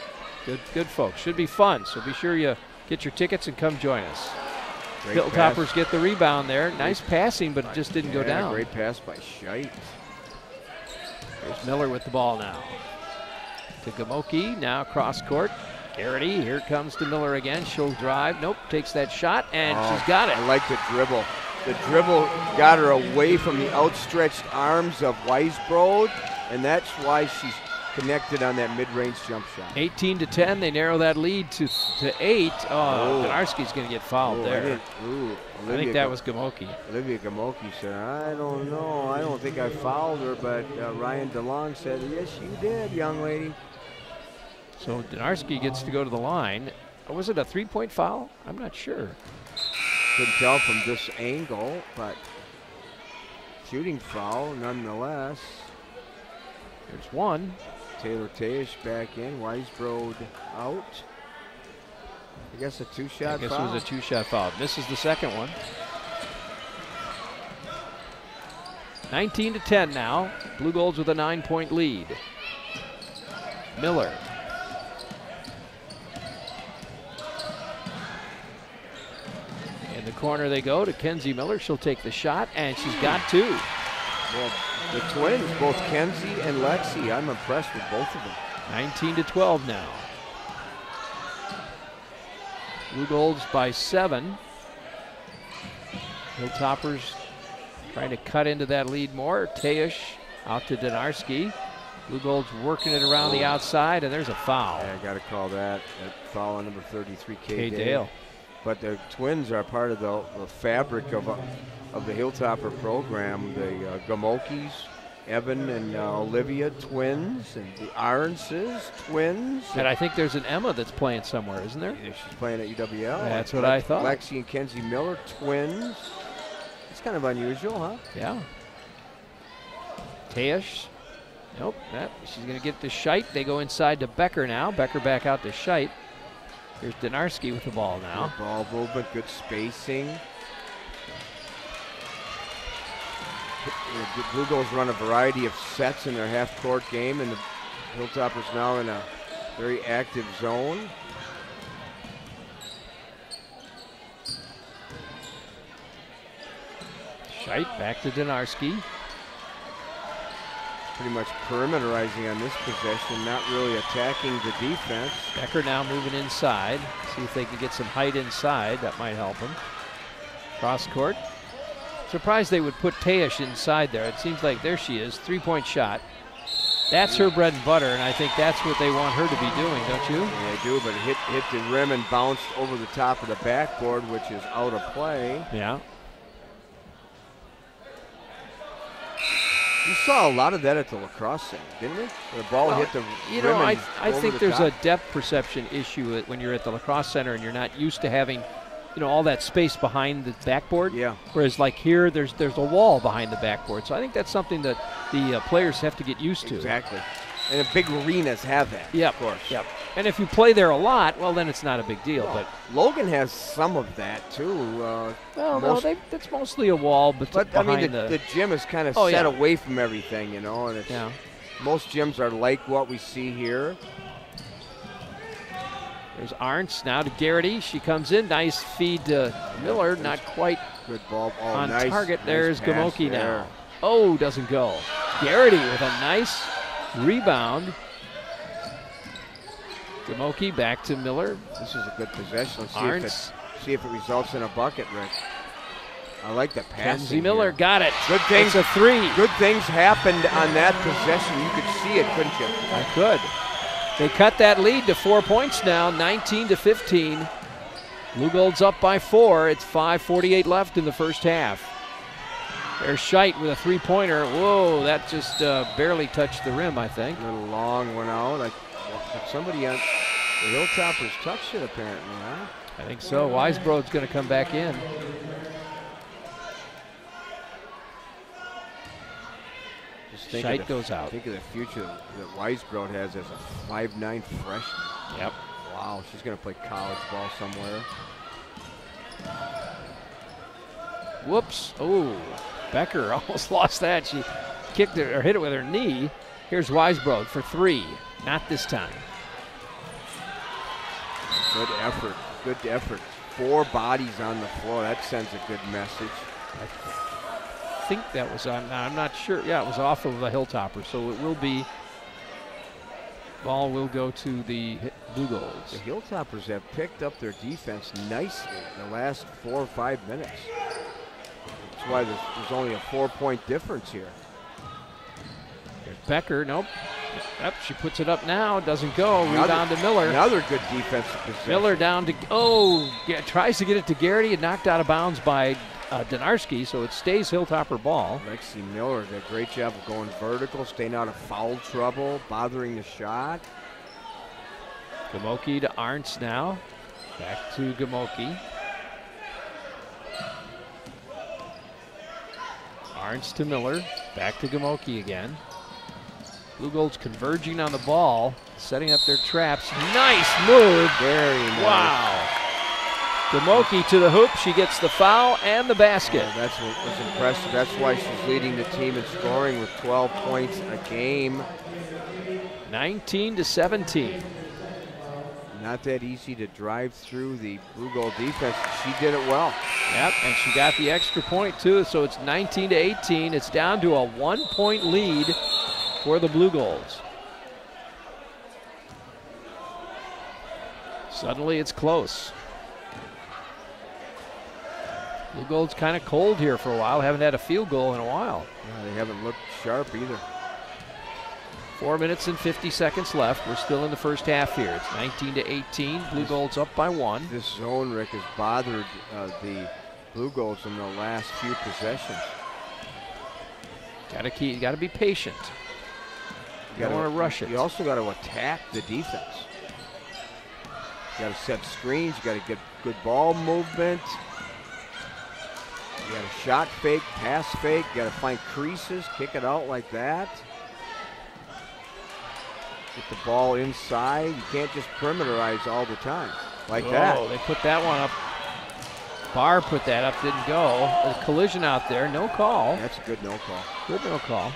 good folks. Should be fun, so be sure you get your tickets and come join us. Hilltoppers get the rebound there. Nice passing, but it just didn't go down. Great pass by Scheit. There's Miller with the ball now. To Gamoki, now cross court. Garrity, here comes to Miller again. She'll drive. Nope, takes that shot, and she's got it. I like the dribble. The dribble got her away from the outstretched arms of Weisbrod, and that's why she's connected on that mid-range jump shot. 18-10, they narrow that lead to 8. Oh, Dinarski's going to get fouled there. I think that was Gamoki. Olivia Gamoki said, I don't know. I don't think I fouled her, but Ryan DeLong said, yes, you did, young lady. So Dinarski gets to go to the line. Was it a 3-point foul? I'm not sure. Couldn't tell from this angle, but shooting foul nonetheless. There's one. Taylor Tayish back in, Weisbrod out. I guess a 2-shot foul. I guess it was a 2-shot foul. Misses the second one. 19-10 now. Blue Golds with a 9-point lead. Miller. In the corner they go to Kenzie Miller. She'll take the shot, and she's got 2. Well, the twins, both Kenzie and Lexi, I'm impressed with both of them. 19-12 now. Blue Golds by 7. Hilltoppers trying to cut into that lead more. Tayish out to Dinarski. Blue Golds working it around the outside, and there's a foul. Yeah, I got to call that foul on number 33, Kay Dale. But the twins are part of the fabric of the Hilltopper program. The Gamokis, Evan and Olivia, twins, and the Aronses, twins. And I think there's an Emma that's playing somewhere, isn't there? Yeah, she's playing at UWL. That's what I thought. Lexi and Kenzie Miller, twins. It's kind of unusual, huh? Yeah. Tayish. Nope. She's going to get to Scheit. They go inside to Becker now. Becker back out to Scheit. Here's Dinarski with the ball now. Good ball movement, good spacing. The Blue Golds run a variety of sets in their half-court game, and the Hilltoppers now in a very active zone. Scheit back to Donarski. Pretty much perimeterizing on this possession, not really attacking the defense. Becker now moving inside. See if they can get some height inside. That might help him. Cross court. Surprised they would put Teash inside there. It seems like there she is, 3-point shot. That's her bread and butter, and I think that's what they want her to be doing, don't you? Yeah, they do, but it hit the rim and bounced over the top of the backboard, which is out of play. Yeah. We saw a lot of that at the lacrosse center, didn't we? The ball hit the rim. I think there's a depth perception issue when you're at the lacrosse center and you're not used to having, all that space behind the backboard. Yeah. Whereas like here, there's a wall behind the backboard. So I think that's something that the players have to get used to. Exactly. And the big arenas have that. Yep. Of course. Yep. And if you play there a lot, well, then it's not a big deal. Well, but Logan has some of that too. That's mostly a wall, but I mean, the gym is kind of set away from everything, and it's, most gyms are like what we see here. There's Arntz now to Garrity. She comes in. Nice feed to Miller. Not quite good ball. On nice, target. Nice There's pass Gamoki there. now. Oh, doesn't go. Garrity with a nice rebound. Gamoki back to Miller. This is a good possession. Let's see if it results in a bucket, Rick. I like the passing. Kenzie Miller got it. Good things. It's a three. Good things happened on that possession. You could see it, couldn't you? I could. They cut that lead to 4 points now, 19-15. Blue Gold's up by 4. It's 5:48 left in the first half. There's Scheit with a three-pointer. Whoa, that just barely touched the rim, I think. A little long one out. Somebody on the Hilltoppers touched it apparently, huh? I think so. Weisbrod's going to come back in. Scheit goes out. Think of the future that Weisbrod has as a 5'9" freshman. Yep. Wow, she's going to play college ball somewhere. Whoops. Oh, Becker almost lost that. She kicked it or hit it with her knee. Here's Weisbrod for three. Not this time. Good effort. Good effort. 4 bodies on the floor. That sends a good message. I think that was on. I'm not sure. Yeah, it was off of the Hilltopper. So it will be. Ball will go to the Blue Golds. The Hilltoppers have picked up their defense nicely in the last 4 or 5 minutes. That's why there's only a 4-point difference here. There's Becker. Nope. Yep, she puts it up now. Doesn't go. Rebound to Miller. Another good defensive possession. Miller down to. Tries to get it to Garrity and knocked out of bounds by Donarski, so it stays Hilltopper ball. Lexi Miller did a great job of going vertical, staying out of foul trouble, bothering the shot. Gamoki to Arntz now. Back to Gamoki. Arntz to Miller. Back to Gamoki again. Blue Gold's converging on the ball, setting up their traps. Nice move. Very nice. Wow. Gamoki to the hoop. She gets the foul and the basket. Oh, that's what was impressive. That's why she's leading the team in scoring with 12 points a game. 19-17. Not that easy to drive through the Blue Gold defense. She did it well. Yep, and she got the extra point too, so it's 19-18. It's down to a 1-point lead for the Blue Golds. Suddenly it's close. Blue Gold's kind of cold here for a while. Haven't had a field goal in a while. Yeah, they haven't looked sharp either. 4 minutes and 50 seconds left. We're still in the first half here. It's 19-18. Blue Gold's up by 1. This zone, Rick, has bothered the Blue Golds in the last few possessions. Got to be patient. You don't want to rush it. You also got to attack the defense. You got to set screens. You got to get good ball movement. You got a shot fake, pass fake. You got to find creases, kick it out like that. Get the ball inside. You can't just perimeterize all the time like that. Oh, they put that one up. Barr put that up, didn't go. A collision out there, no call. That's a good no call. Good no call.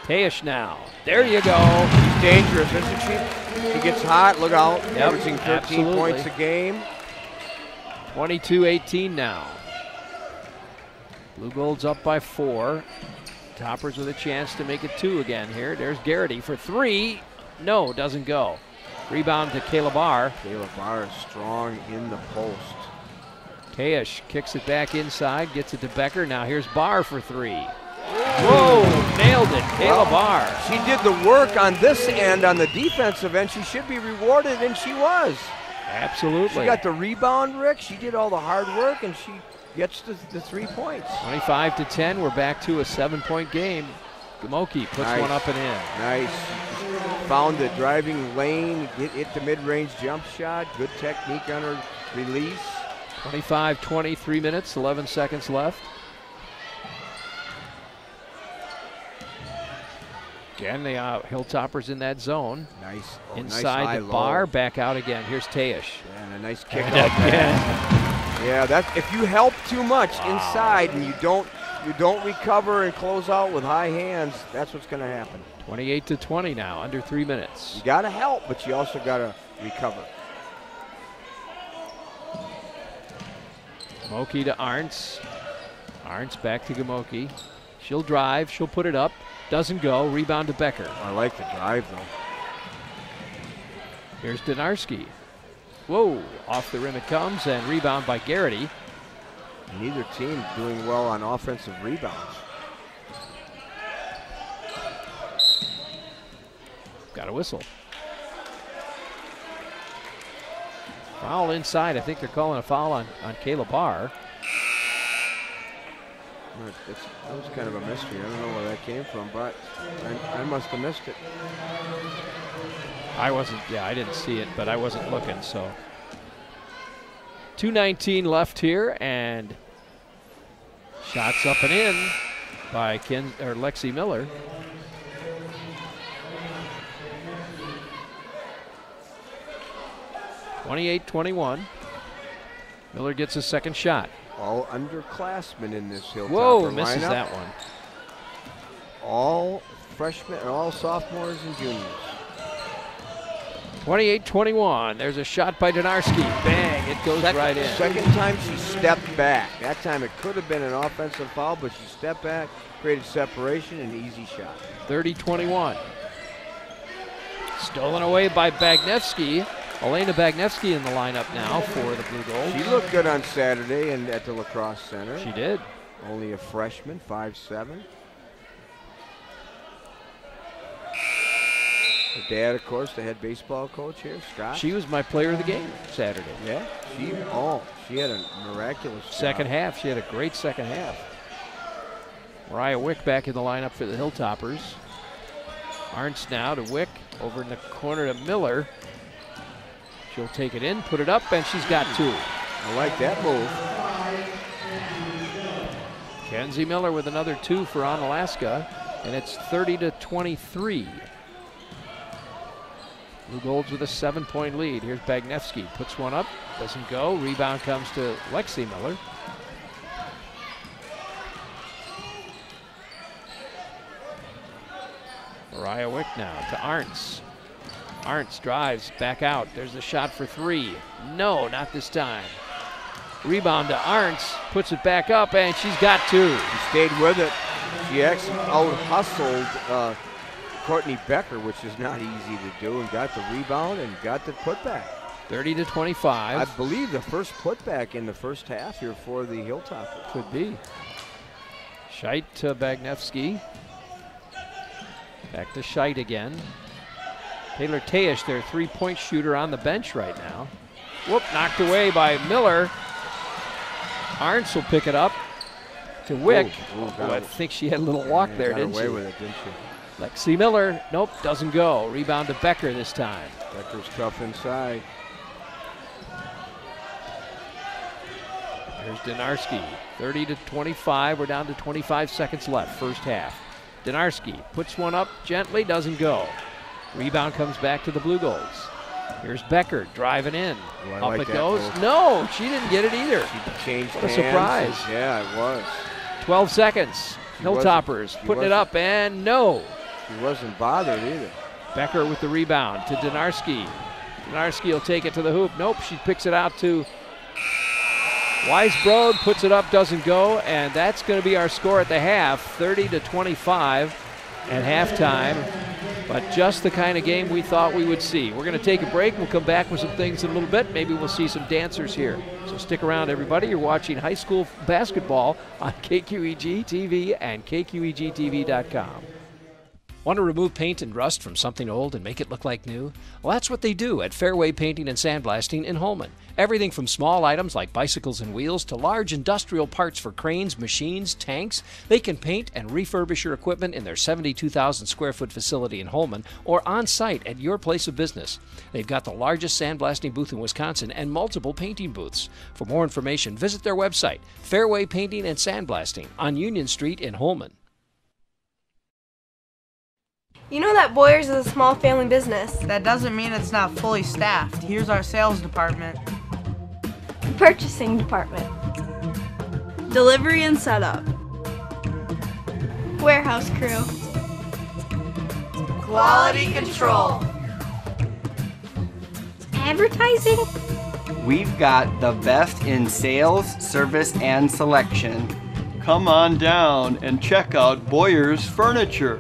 Tayish now. There you go. She's dangerous, isn't she? She gets hot. Look out. Yep, Averaging 13 absolutely. points a game. 22-18 now. Blue Gold's up by 4. Toppers with a chance to make it 2 again here. There's Garrity for 3. No, doesn't go. Rebound to Kayla Barr. Kayla Barr is strong in the post. Tayish kicks it back inside, gets it to Becker. Now here's Barr for 3. Whoa, nailed it, Kayla Barr. She did the work on this end, on the defensive end. She should be rewarded, and she was. Absolutely. She got the rebound, Rick. She did all the hard work, and she gets the 3 points. 25-10, we're back to a 7-point game. Gamoki puts one up and in. Nice. Found the driving lane, hit the mid-range jump shot. Good technique on her release. 25-20, 3 minutes, 11 seconds left. Again, the Hilltoppers in that zone. Nice. Oh, inside nice the bar, back out again. Here's Tayish. And a nice kick out there. Yeah, that's if you help too much inside and you don't recover and close out with high hands, that's what's going to happen. 28-20 now, under 3 minutes. You got to help, but you also got to recover. Gamoki to Arntz. Arntz back to Gamoki. She'll drive, she'll put it up. Doesn't go, rebound to Becker. I like the drive though. Here's Donarski. Whoa, off the rim it comes, and rebound by Garrity. Neither team doing well on offensive rebounds. Got a whistle. Foul inside. I think they're calling a foul on Kayla Barr. That was kind of a mystery. I don't know where that came from, but I must have missed it. I didn't see it, but I wasn't looking, so. 2:19 left here, and shots up and in by Lexi Miller. (28-21). Miller gets a second shot. All underclassmen in this Hilltopper Whoa, misses lineup. that one. All freshmen, all sophomores and juniors. 28-21. There's a shot by Donarski. Bang, it goes right in. Second time she stepped back. That time it could have been an offensive foul, but she stepped back, created separation, and an easy shot. 30-21. Stolen away by Bagnevsky. Elena Bagnevsky in the lineup now for the Blue Gold. She looked good on Saturday and at the lacrosse center. She did. Only a freshman, 5'7". Her dad, of course, the head baseball coach here, Scott. She was my player of the game Saturday. Yeah, she had a miraculous second job. half. She had a great second half. Mariah Wick back in the lineup for the Hilltoppers. Arntz now to Wick, over in the corner to Miller. She'll take it in, put it up, and she's got 2. I like that move. Kenzie Miller with another 2 for Onalaska, and it's 30-23. Blue Golds with a 7-point lead. Here's Bagnevsky, puts one up, doesn't go. Rebound comes to Lexi Miller. Mariah Wick now to Arntz. Arntz drives back out. There's the shot for 3. No, not this time. Rebound to Arntz, puts it back up, and she's got 2. She stayed with it. She actually out-hustled Courtney Becker, which is not easy to do, and got the rebound and got the putback. 30-25. I believe the first putback in the first half here for the Hilltoppers. Could be. Scheit to Bagnevsky. Back to Scheit again. Taylor Tayish, their 3-point shooter, on the bench right now. Whoop, knocked away by Miller. Arntz will pick it up to Wick. I think she had a little walk there, didn't she? Got away with it, didn't she? Lexi Miller, nope, doesn't go. Rebound to Becker this time. Becker's tough inside. Here's Donarski, 30-25. We're down to 25 seconds left, first half. Donarski puts one up gently, doesn't go. Rebound comes back to the Blue Golds. Here's Becker driving in. Up it goes. No, she didn't get it either. She changed what a hands. surprise. Yeah, it was. 12 seconds. Hilltoppers putting it up, and no. He wasn't bothered either. Becker with the rebound to Donarski. Donarski will take it to the hoop. Nope, she picks it out to Weisbrod, puts it up, doesn't go, and that's going to be our score at the half, 30-25 at halftime. But just the kind of game we thought we would see. We're going to take a break. We'll come back with some things in a little bit. Maybe we'll see some dancers here. So stick around, everybody. You're watching high school basketball on KQEG TV and KQEGTV.com. Want to remove paint and rust from something old and make it look like new? Well, that's what they do at Fairway Painting and Sandblasting in Holmen. Everything from small items like bicycles and wheels to large industrial parts for cranes, machines, tanks. They can paint and refurbish your equipment in their 72,000 square foot facility in Holmen or on site at your place of business. They've got the largest sandblasting booth in Wisconsin and multiple painting booths. For more information, visit their website, Fairway Painting and Sandblasting on Union Street in Holmen. You know that Boyers is a small family business. That doesn't mean it's not fully staffed. Here's our sales department. Purchasing department. Delivery and setup. Warehouse crew. Quality control. Advertising. We've got the best in sales, service, and selection. Come on down and check out Boyer's Furniture.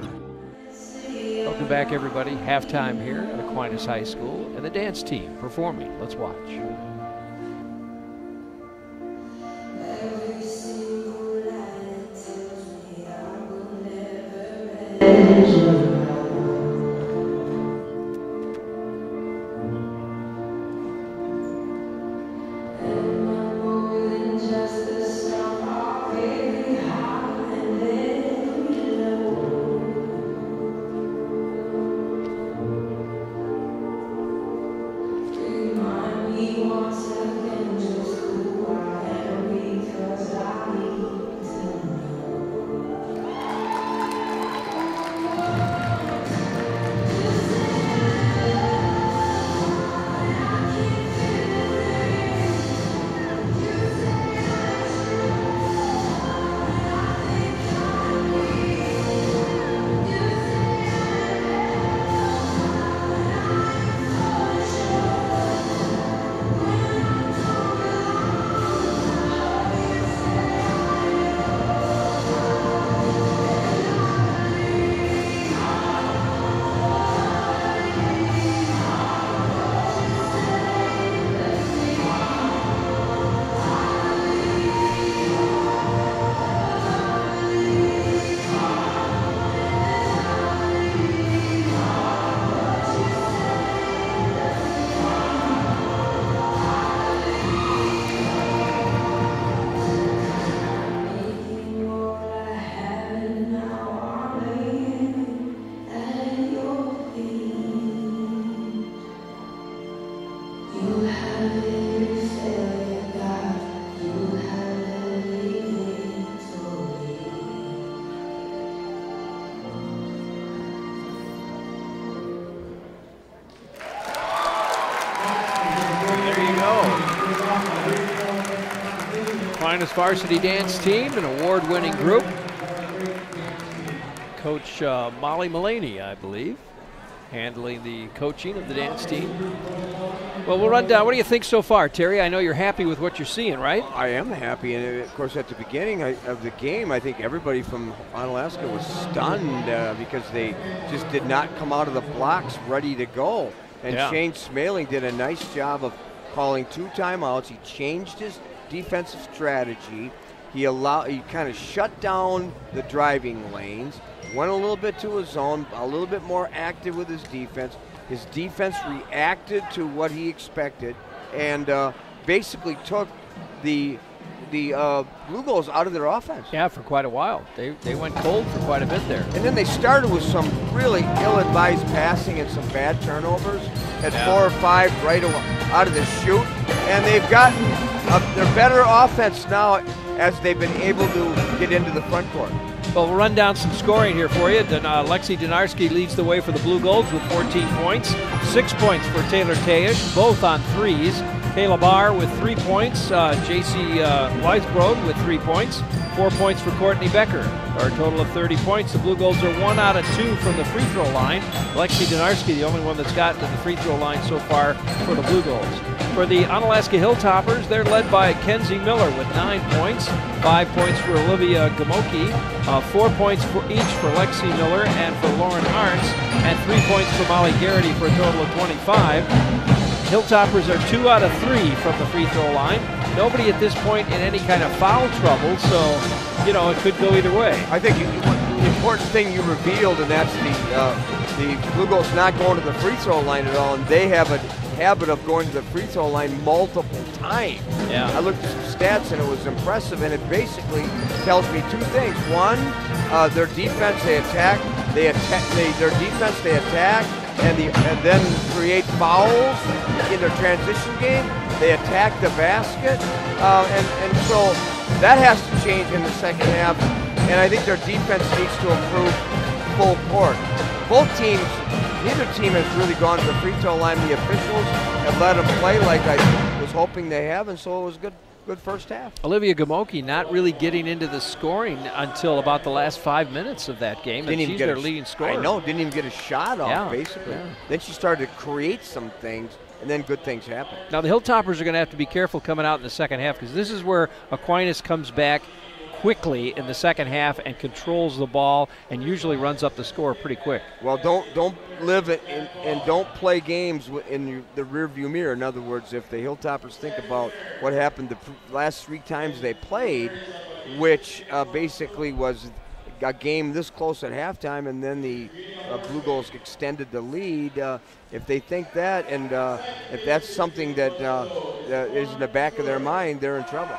Welcome back, everybody. Halftime here at Aquinas High School, and the dance team performing. Let's watch. Aquinas varsity dance team, an award-winning group. Coach Molly Mullaney, I believe, handling the coaching of the dance team. Well, we'll run down. What do you think so far, Terry? I know you're happy with what you're seeing, right? I am happy, and of course at the beginning of the game, I think everybody from Onalaska was stunned because they just did not come out of the blocks ready to go. And Shane Smaling did a nice job of calling 2 timeouts. He changed his defensive strategy. He kind of shut down the driving lanes, went a little bit to his zone, a little bit more active with his defense. His defense reacted to what he expected and basically took the Blue Goals out of their offense. Yeah, for quite a while. They went cold for quite a bit there. And then they started with some really ill-advised passing and some bad turnovers at 4 or 5 right out of the chute. And they've gotten their better offense now as they've been able to get into the front court. Well, we'll run down some scoring here for you. Lexi Donarski leads the way for the Blue Golds with 14 points. 6 points for Taylor Tayish, both on threes. Kayla Barr with 3 points. J.C. Weisbrod with 3 points. 4 points for Courtney Becker, for a total of 30 points. The Blue Golds are 1 out of 2 from the free throw line. Lexi Donarski, the only one that's gotten to the free throw line so far for the Blue Golds. For the Onalaska Hilltoppers, they're led by Kenzie Miller with 9 points, 5 points for Olivia Gamoki, 4 points for each for Lexi Miller and for Lauren Arntz, and 3 points for Molly Garrity for a total of 25. Hilltoppers are 2 out of 3 from the free throw line. Nobody at this point in any kind of foul trouble, so, you know, it could go either way. I think the important thing you revealed, and that's the Blue Golds not going to the free throw line at all, and they have a habit of going to the free throw line multiple times. Yeah. I looked at some stats, and it was impressive, and it basically tells me 2 things. One, their defense, they attack, their defense, they attack, and then create fouls in their transition game. They attack the basket, and so that has to change in the second half. And I think their defense needs to improve full court. Both teams, neither team has really gone to the free throw line. The officials have let them play like I was hoping they have, and so it was good first half. Olivia Gamoki not really getting into the scoring until about the last 5 minutes of that game, and she's their leading scorer. I know, didn't even get a shot off, basically. Yeah. Then she started to create some things, and then good things happen. Now the Hilltoppers are going to have to be careful coming out in the second half, because this is where Aquinas comes back quickly in the second half and controls the ball and usually runs up the score pretty quick. Well, don't live it and don't play games in the rearview mirror. In other words, if the Hilltoppers think about what happened the last 3 times they played, which basically was a game this close at halftime, and then the Blue Golds extended the lead. If they think that, and if that's something that is in the back of their mind, they're in trouble.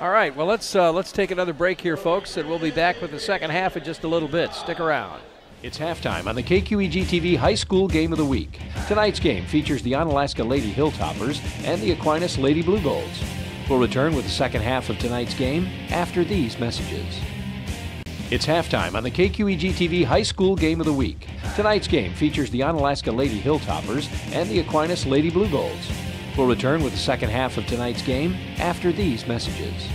All right, well, let's take another break here, folks, and we'll be back with the second half in just a little bit. Stick around. It's halftime on the KQEG TV High School Game of the Week. Tonight's game features the Onalaska Lady Hilltoppers and the Aquinas Lady Blue Golds. We'll return with the second half of tonight's game after these messages. It's halftime on the KQEG TV High School Game of the Week. Tonight's game features the Onalaska Lady Hilltoppers and the Aquinas Lady Blue Golds. We'll return with the second half of tonight's game after these messages.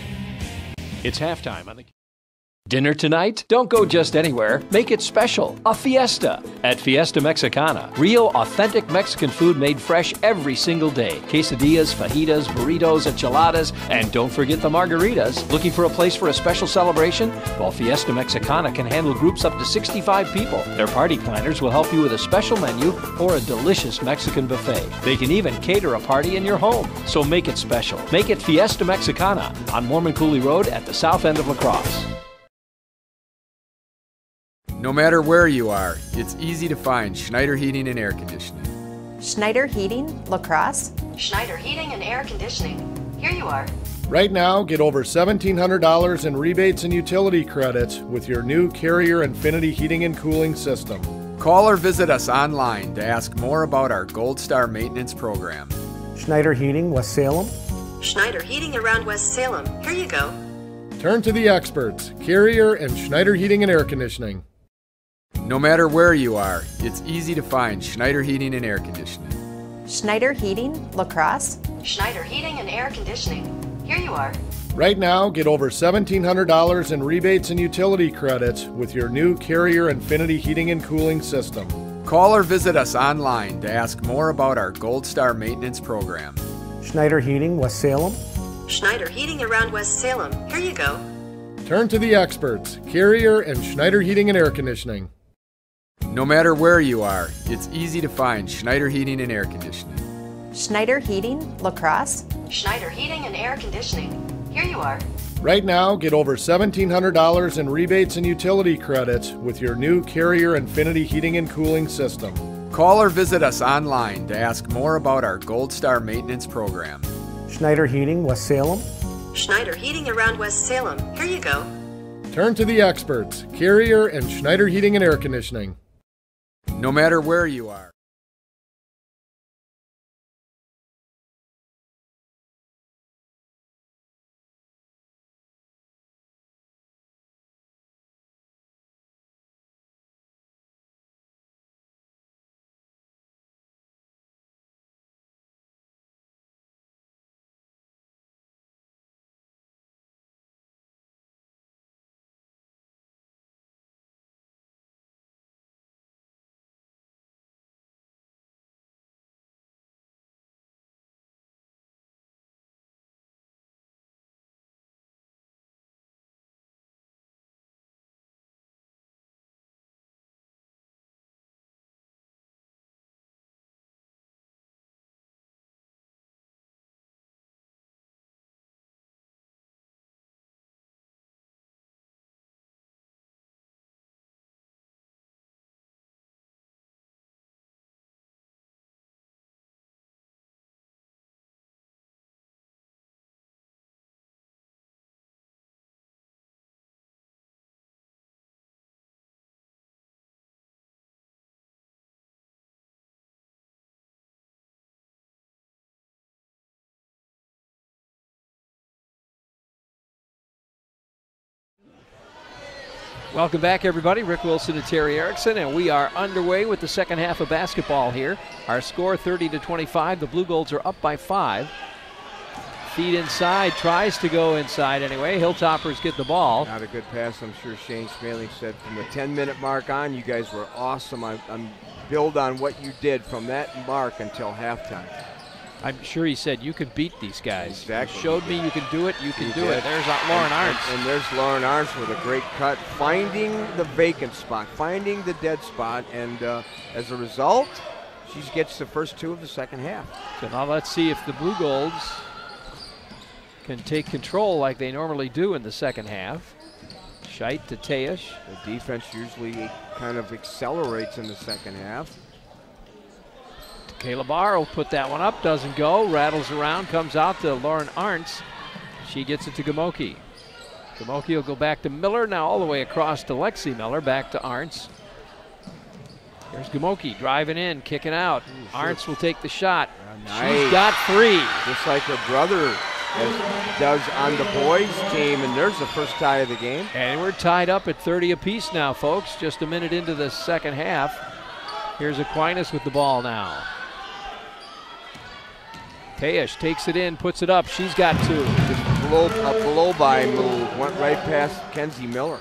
It's halftime on the... Dinner tonight? Don't go just anywhere. Make it special. A fiesta at Fiesta Mexicana. Real, authentic Mexican food made fresh every single day. Quesadillas, fajitas, burritos, enchiladas, and don't forget the margaritas. Looking for a place for a special celebration? Well, Fiesta Mexicana can handle groups up to 65 people. Their party planners will help you with a special menu or a delicious Mexican buffet. They can even cater a party in your home. So make it special. Make it Fiesta Mexicana on Mormon Cooley Road at the south end of La Crosse. No matter where you are, it's easy to find Schneider Heating and Air Conditioning. Schneider Heating, La Crosse. Schneider Heating and Air Conditioning. Here you are. Right now, get over $1,700 in rebates and utility credits with your new Carrier Infinity Heating and Cooling System. Call or visit us online to ask more about our Gold Star maintenance program. Schneider Heating, West Salem. Schneider Heating around West Salem. Here you go. Turn to the experts, Carrier and Schneider Heating and Air Conditioning. No matter where you are, it's easy to find Schneider Heating and Air Conditioning. Schneider Heating, La Crosse. Schneider Heating and Air Conditioning. Here you are. Right now, get over $1,700 in rebates and utility credits with your new Carrier Infinity Heating and Cooling System. Call or visit us online to ask more about our Gold Star maintenance program. Schneider Heating, West Salem. Schneider Heating around West Salem. Here you go. Turn to the experts, Carrier and Schneider Heating and Air Conditioning. No matter where you are, it's easy to find Schneider Heating and Air Conditioning. Schneider Heating, La Crosse. Schneider Heating and Air Conditioning. Here you are. Right now, get over $1,700 in rebates and utility credits with your new Carrier Infinity Heating and Cooling System. Call or visit us online to ask more about our Gold Star maintenance program. Schneider Heating, West Salem. Schneider Heating around West Salem. Here you go. Turn to the experts, Carrier and Schneider Heating and Air Conditioning. No matter where you are. Welcome back, everybody. Rick Wilson and Terry Erickson, and we are underway with the second half of basketball here. Our score 30-25. The Blue Golds are up by 5. Feed inside, tries to go inside anyway. Hilltoppers get the ball. Not a good pass. I'm sure Shane Smaling said from the 10-minute mark on, you guys were awesome. I'm build on what you did from that mark until halftime. I'm sure he said, you can beat these guys. Exactly. You showed me you can do it, you can do it. There's Lauren Arntz. And there's Lauren Arntz with a great cut, finding the vacant spot, finding the dead spot, and as a result, she gets the first 2 of the second half. So now let's see if the Blue Golds can take control like they normally do in the second half. Scheit to Teash. The defense usually kind of accelerates in the second half. Kayla Barr will put that one up, doesn't go, rattles around, comes out to Lauren Arntz. She gets it to Gamoki. Gamoki will go back to Miller, now all the way across to Lexi Miller, back to Arntz. There's Gamoki driving in, kicking out. Arntz will take the shot. Nice. She's got 3. Just like her brother does on the boys team, and there's the first tie of the game. And we're tied up at 30 apiece now, folks, just a minute into the second half. Here's Aquinas with the ball now. Teash takes it in, puts it up. She's got 2. Just a blow-by move. Went right past Kenzie Miller.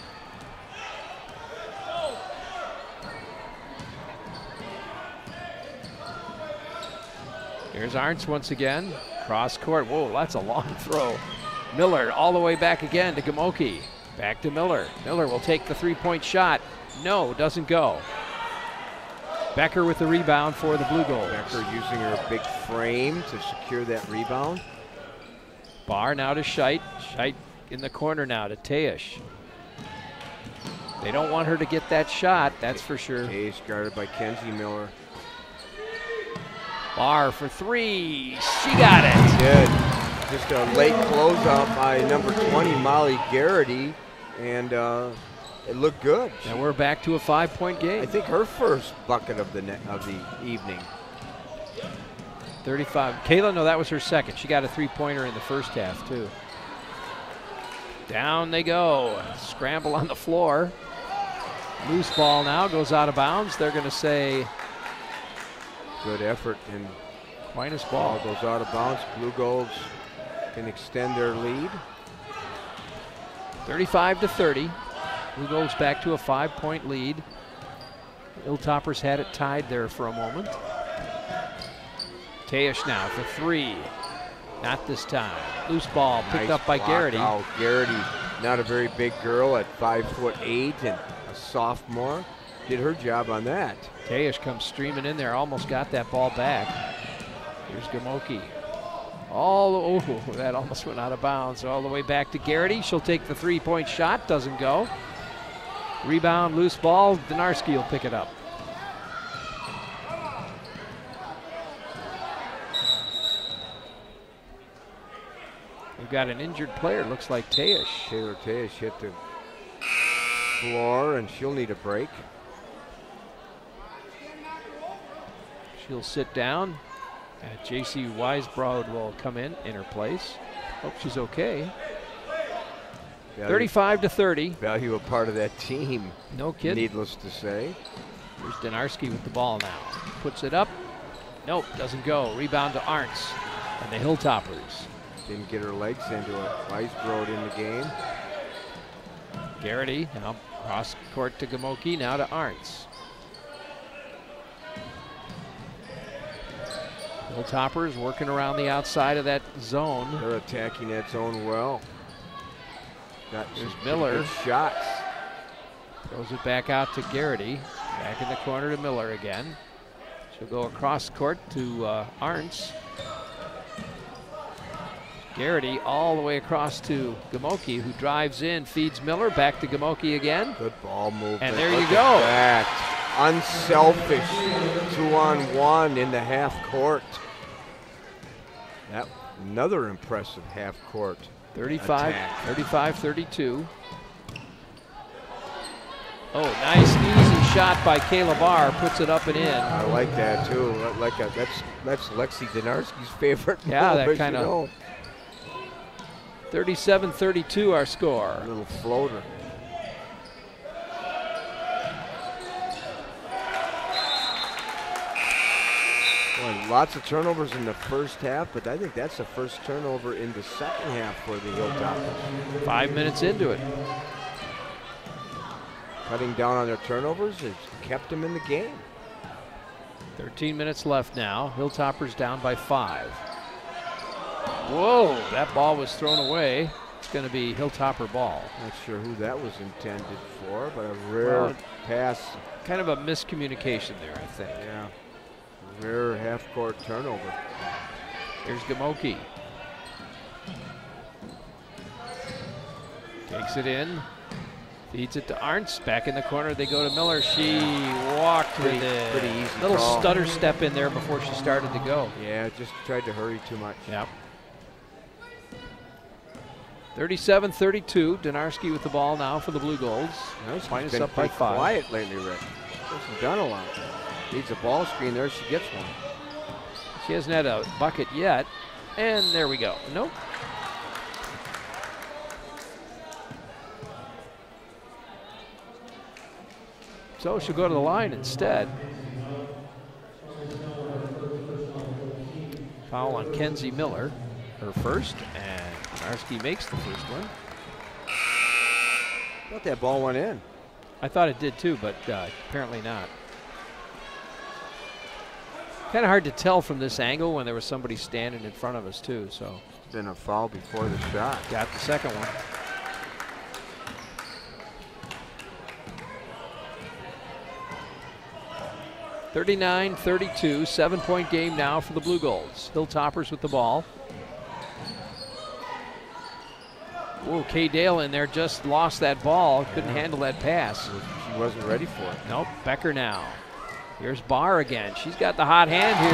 Here's Arntz once again. Cross court. Whoa, that's a long throw. Miller all the way back again to Gamoki. Back to Miller. Miller will take the 3-point shot. No, doesn't go. Becker with the rebound for the Blue Golds. Becker using her big frame to secure that rebound. Barr now to Scheit. Scheit in the corner now to Teash. They don't want her to get that shot, that's for sure. Teash guarded by Kenzie Miller. Barr for 3. She got it. Good. Just a late closeout by number 20, Molly Garrity, and it looked good. And we're back to a 5-point game. I think her first bucket of the evening. 35. Kayla, no, that was her second. She got a 3-pointer in the first half, too. Down they go. Scramble on the floor. Loose ball now, goes out of bounds. They're going to say... Good effort, and Aquinas ball goes out of bounds. Blue Golds can extend their lead. 35-30. Blue Golds back to a 5-point lead. Hilltoppers had it tied there for a moment. Teash now for 3. Not this time. Loose ball picked up by Garrity. Oh, Garrity, not a very big girl at 5'8" and a sophomore. Did her job on that. Teash comes streaming in there, almost got that ball back. Here's Gamoki. That almost went out of bounds. All the way back to Garrity. She'll take the 3-point shot, doesn't go. Rebound, loose ball. Donarski will pick it up. We've got an injured player, looks like Teash. Taylor Teash hit the floor, and she'll need a break. She'll sit down. J.C. Weisbrod will come in her place. Hope she's okay. 35-30. Value a part of that team. No kidding. Needless to say. Here's Donarski with the ball now. Puts it up. Nope, doesn't go. Rebound to Arntz and the Hilltoppers. Didn't get her legs into it. Weisbrod in the game. Garrity now cross court to Gamoki, now to Arntz. Hilltoppers working around the outside of that zone. They're attacking that zone well. Got Miller. Shots. Throws it back out to Garrity. Back in the corner to Miller again. She'll go across court to Arntz. Garrity all the way across to Gamoki, who drives in, feeds Miller, back to Gamoki again. Good ball movement. And there you go. Unselfish 2-on-1 in the half court. That another impressive half court. 35-32. Oh, nice easy shot by Kayla Barr, puts it up and in. I like that too. That's Lexi Donarski's favorite. Yeah, that kind of. 37-32 our score. A little floater. Boy, lots of turnovers in the first half, but I think that's the first turnover in the second half for the Hilltoppers. 5 minutes into it. Cutting down on their turnovers has kept them in the game. 13 minutes left now. Hilltoppers down by 5. Whoa, that ball was thrown away. It's going to be Hilltopper ball. Not sure who that was intended for, but a rare pass. Kind of a miscommunication there, I think. Yeah. Rare half-court turnover. Here's Gamoki. Takes it in. Feeds it to Arntz. Back in the corner, they go to Miller. She walked with it. Pretty easy little call. stutter step in there before she started to go. Yeah, just tried to hurry too much. Yep. 37-32. Donarski with the ball now for the Blue Golds. Aquinas up by 5. Quiet lately, Rick. Hasn't done a lot. Needs a ball screen there. She gets one. She hasn't had a bucket yet. And there we go. Nope. So she'll go to the line instead. Foul on Kenzie Miller, her first, and Donarski makes the first one. I thought that ball went in. I thought it did too, but apparently not. Kind of hard to tell from this angle when there was somebody standing in front of us too. So it's been a foul before the shot. Got the second one. (39-32), 7-point game now for the Blue Golds. Hilltoppers with the ball. Whoa, Kay Dale in there just lost that ball. Couldn't handle that pass. She wasn't ready for it. Nope, Becker now. Here's Barr again. She's got the hot hand here.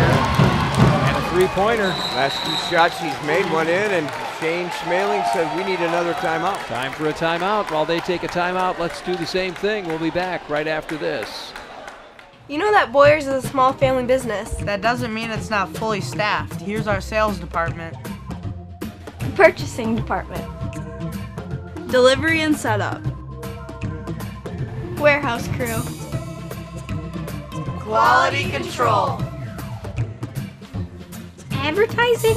And a three-pointer. Last 2 shots, she's made one in, and Shane Schmaling said we need another timeout. Time for a timeout. While they take a timeout, let's do the same thing. We'll be back right after this. You know that Boyers is a small family business. That doesn't mean it's not fully staffed. Here's our sales department. Purchasing department. Delivery and setup. Warehouse crew. Quality control. Advertising.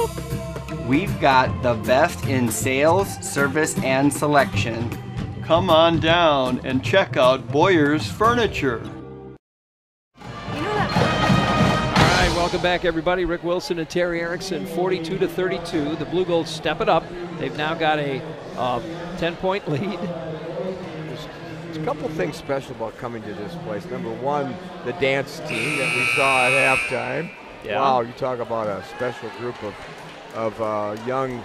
We've got the best in sales, service, and selection. Come on down and check out Boyer's Furniture. Welcome back, everybody. Rick Wilson and Terry Erickson, 42-32. The Blue Golds step it up. They've now got a 10-point lead. There's a couple things special about coming to this place. Number one, the dance team that we saw at halftime. Yeah. Wow, you talk about a special group of young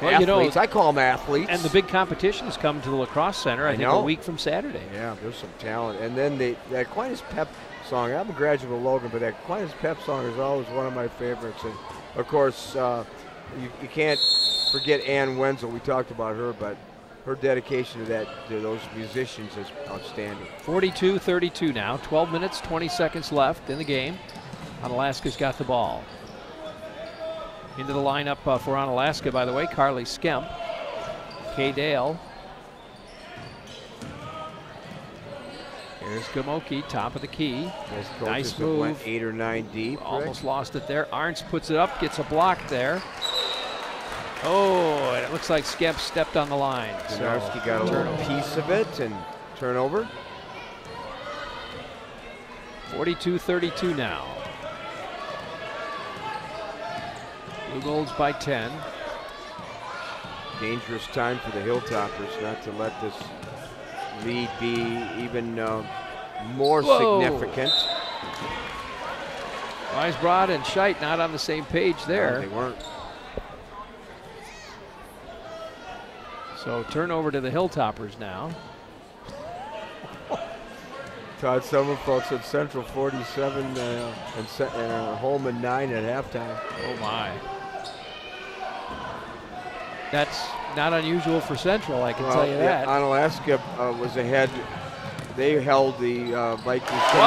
athletes. You know, I call them athletes. And the big competition is coming to the Lacrosse Center, I think, a week from Saturday. Yeah, there's some talent. And then the Aquinas Pep song. I'm a graduate of Logan, but that Aquinas Pep song is always one of my favorites. And of course, you can't forget Ann Wenzel. We talked about her, but her dedication to those musicians is outstanding. 42-32 now. 12 minutes, 20 seconds left in the game. Onalaska's got the ball. Into the lineup for Onalaska, by the way, Carly Skemp, Kay Dale. Here's Gamoki, top of the key. Nice move. Went 8 or 9 deep. Almost lost it there. Arntz puts it up, gets a block there. Oh, and it looks like Skemp stepped on the line. Donarski got a little piece of it and turnover. 42-32 now. Blue Golds by 10. Dangerous time for the Hilltoppers not to let this lead be even more significant. Weisbrod and Scheidt not on the same page there. No, they weren't. So turnover to the Hilltoppers now. Todd Sommerfeld said Central 47 and Holman 9 at halftime. Oh my. That's not unusual for Central, I can tell you that. Onalaska was ahead. They held the Vikings to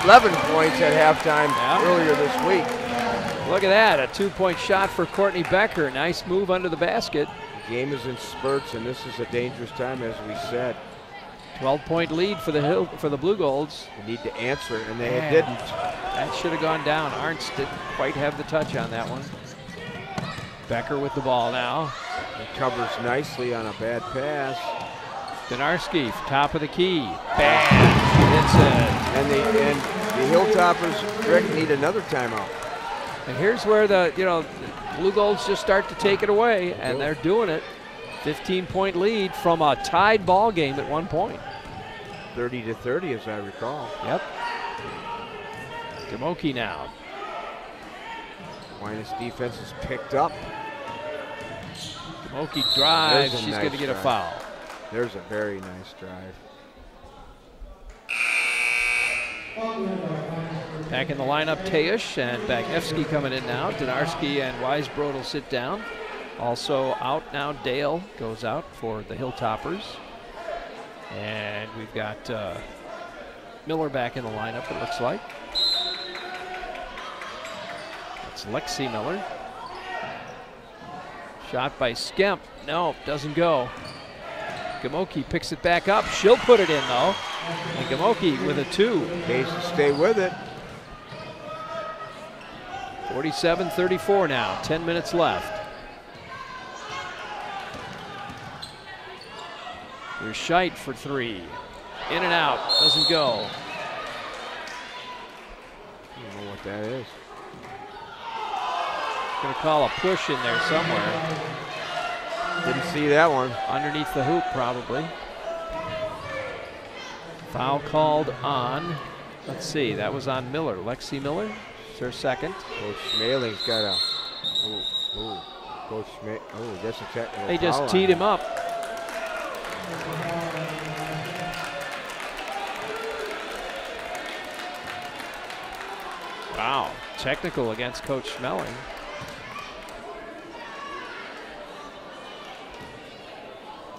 11 points at halftime earlier this week. Look at that, a 2-point shot for Courtney Becker. Nice move under the basket. The game is in spurts, and this is a dangerous time, as we said. 12-point lead for the Blue Golds. They need to answer, and they didn't. That should have gone down. Arntz didn't quite have the touch on that one. Becker with the ball now. Recovers nicely on a bad pass. Donarski, top of the key. Bam! Hits it. And the Hilltoppers, Rick, need another timeout. And here's where the Blue Golds just start to take it away, and they're doing it. 15-point lead from a tied ball game at one point. 30-30, as I recall. Yep. Gamoki now. Aquinas defense is picked up. Gamoki drives. She's going to get a foul. There's a very nice drive. Back in the lineup, Tejish and Bagnevsky coming in now. Donarski and Weisbrod will sit down. Also out now, Dale goes out for the Hilltoppers. And we've got Miller back in the lineup, it looks like. That's Lexi Miller. Shot by Skemp. No, doesn't go. Gamoki picks it back up. She'll put it in, though. And Gamoki with a 2. Needs to stay with it. 47-34 now. 10 minutes left. Here's Scheit for 3. In and out. Doesn't go. I don't know what that is. Going to call a push in there somewhere. Didn't see that one. Underneath the hoop, probably. Foul called on, let's see, that was on Miller. Lexi Miller is her second. Coach Schmaling's got a, Coach Schmaling, that's a technical They just foul teed him up. Wow, technical against Coach Schmeling.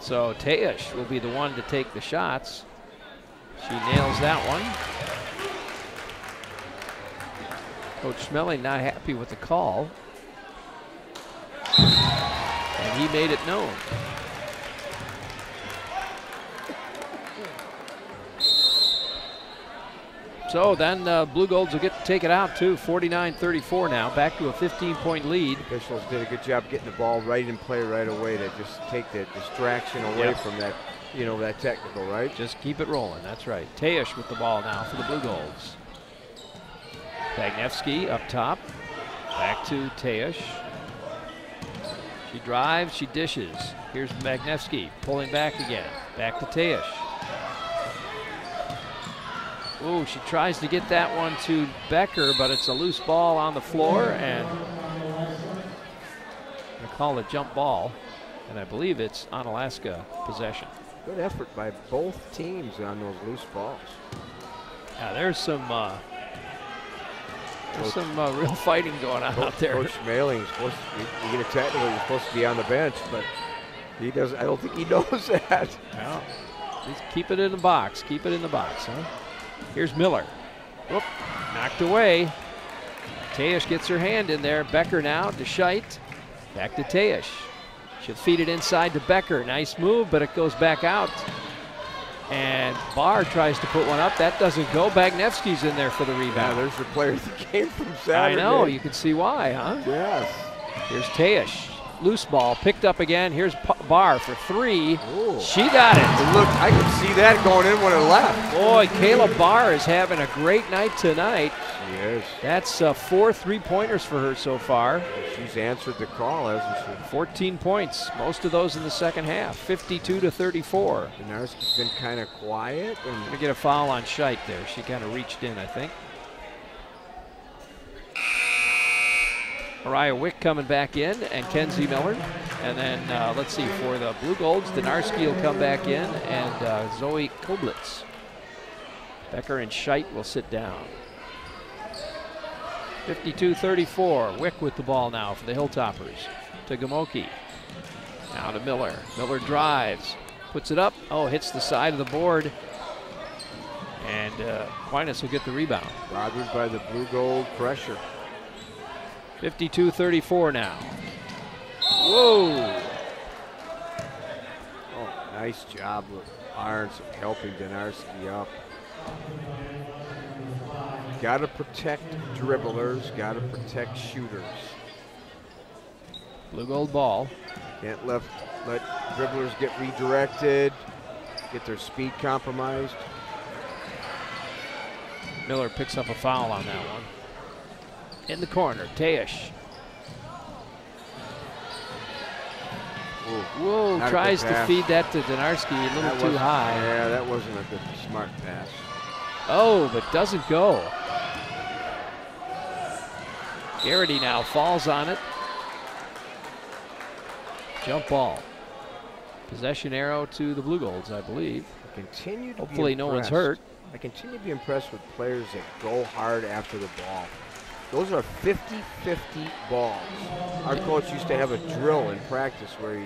So Tejish will be the one to take the shots. She nails that one. Coach Schmeling not happy with the call. And he made it known. So then Blue Golds will get to take it out too. 49-34 now, back to a 15-point lead. Officials did a good job getting the ball right in play right away to just take the distraction away from that, that technical, right? Just keep it rolling, that's right. Tejish with the ball now for the Blue Golds. Bagnevsky up top, back to Tejish. She drives, she dishes. Here's Bagnevsky pulling back again, back to Tejish. Ooh, she tries to get that one to Becker, but it's a loose ball on the floor, and they call it jump ball, and I believe it's Onalaska possession. Good effort by both teams on those loose balls. Yeah, there's some real fighting going on out there. Coach Schmaling's supposed to, you get a technical, you're supposed to be on the bench, but he doesn't. I don't think he knows that. No, just keep it in the box. Keep it in the box, huh? Here's Miller. Whoop, knocked away. Tejish gets her hand in there. Becker now to Scheit. Back to Tejish. She'll feed it inside to Becker. Nice move, but it goes back out. And Barr tries to put one up. That doesn't go. Bagnevsky's in there for the rebound. Yeah, there's the player that came from Saturday. I know. You can see why, huh? Yes. Here's Tejish. Loose ball picked up again. Here's Barr for 3. Ooh. She got it. And look, I could see that going in when it left. Boy, Kayla Barr is having a great night tonight. She is. That's 4 3-pointers for her so far. She's answered the call, hasn't she? 14 points, most of those in the second half. 52-34. Donarski's been kind of quiet. And gonna get a foul on Scheit there. She kind of reached in, I think. Mariah Wick coming back in, and Kenzie Miller. And then, let's see, for the Blue Golds, Donarski will come back in, and Zoe Koblitz. Becker and Scheit will sit down. 52-34, Wick with the ball now for the Hilltoppers. To Gamoki. Now to Miller. Miller drives, puts it up. Oh, hits the side of the board. And Aquinas will get the rebound. Bothered by the Blue Gold pressure. 52-34 now. Whoa. Oh, Nice job with Arns helping Donarski up. Got to protect dribblers, got to protect shooters. Blue gold ball. Can't let dribblers get redirected, get their speed compromised. Miller picks up a foul on that one. In the corner, Teash. Whoa, tries to feed that to Donarski a little too high. Yeah, that wasn't a good, smart pass. Oh, but doesn't go. Garrity now falls on it. Jump ball. Possession arrow to the Blue Golds, I believe. Hopefully no one's hurt. I continue to be impressed with players that go hard after the ball. Those are 50-50 balls. Our coach used to have a drill in practice where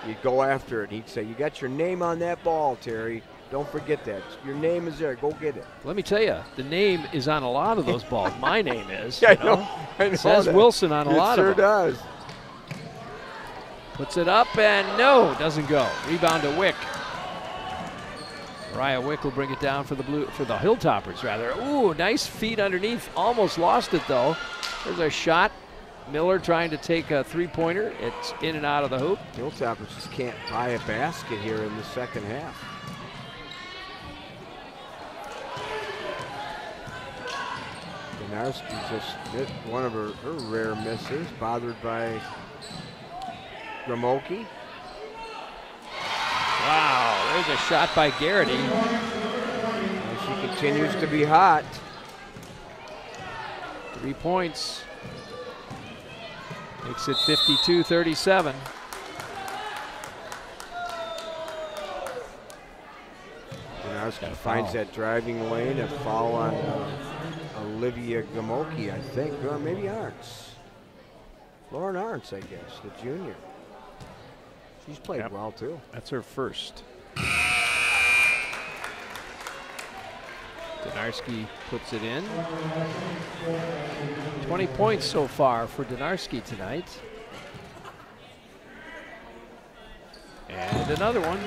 you'd go after it. He'd say, you got your name on that ball, Terry. Don't forget that. Your name is there. Go get it. Let me tell you, the name is on a lot of those balls. My name is. Yeah, I know. It says Wilson on a lot of them. It sure does. Puts it up and no, doesn't go. Rebound to Wick. Mariah Wick will bring it down for the Hilltoppers rather. Ooh, nice feed underneath. Almost lost it though. There's a shot. Miller trying to take a three-pointer. It's in and out of the hoop. Hilltoppers just can't buy a basket here in the second half. Donarski just hit one of her rare misses, bothered by Gramoki. Wow, there's a shot by Garrity. And she continues to be hot. 3 points. Makes it 52-37. Donarski finds that driving lane, a foul on Olivia Gamoki, I think, or maybe Arntz. Lauren Arntz, I guess, the junior. She's played well, too. That's her first. Donarski puts it in. 20 points so far for Donarski tonight. And another one.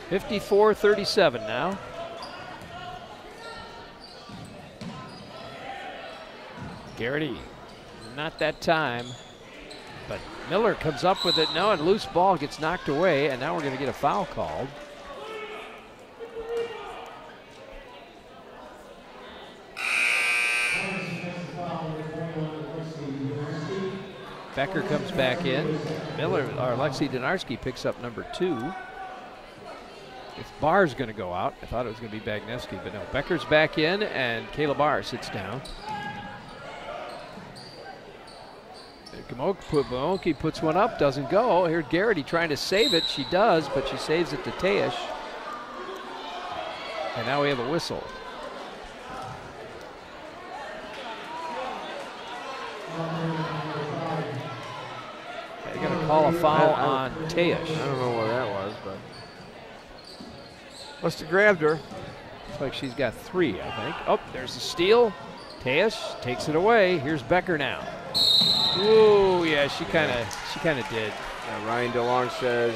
(54-37) now. Garrity. Not that time, but Miller comes up with it. No, and loose ball gets knocked away, and now we're going to get a foul called. Becker comes back in. Miller, or Lexi Donarski picks up number 2. If Barr's going to go out, I thought it was going to be Bagneski, but no. Becker's back in, and Kayla Barr sits down. Gamoki puts one up, doesn't go. Here's Garrity trying to save it. She does, but she saves it to Teash. And now we have a whistle. They're going to call a foul on Teash. I don't know what that was, but must have grabbed her. Looks like she's got 3, I think. Oh, there's a steal. Teash takes it away. Here's Becker now. Ooh, yeah, she kind of did. Ryan DeLong says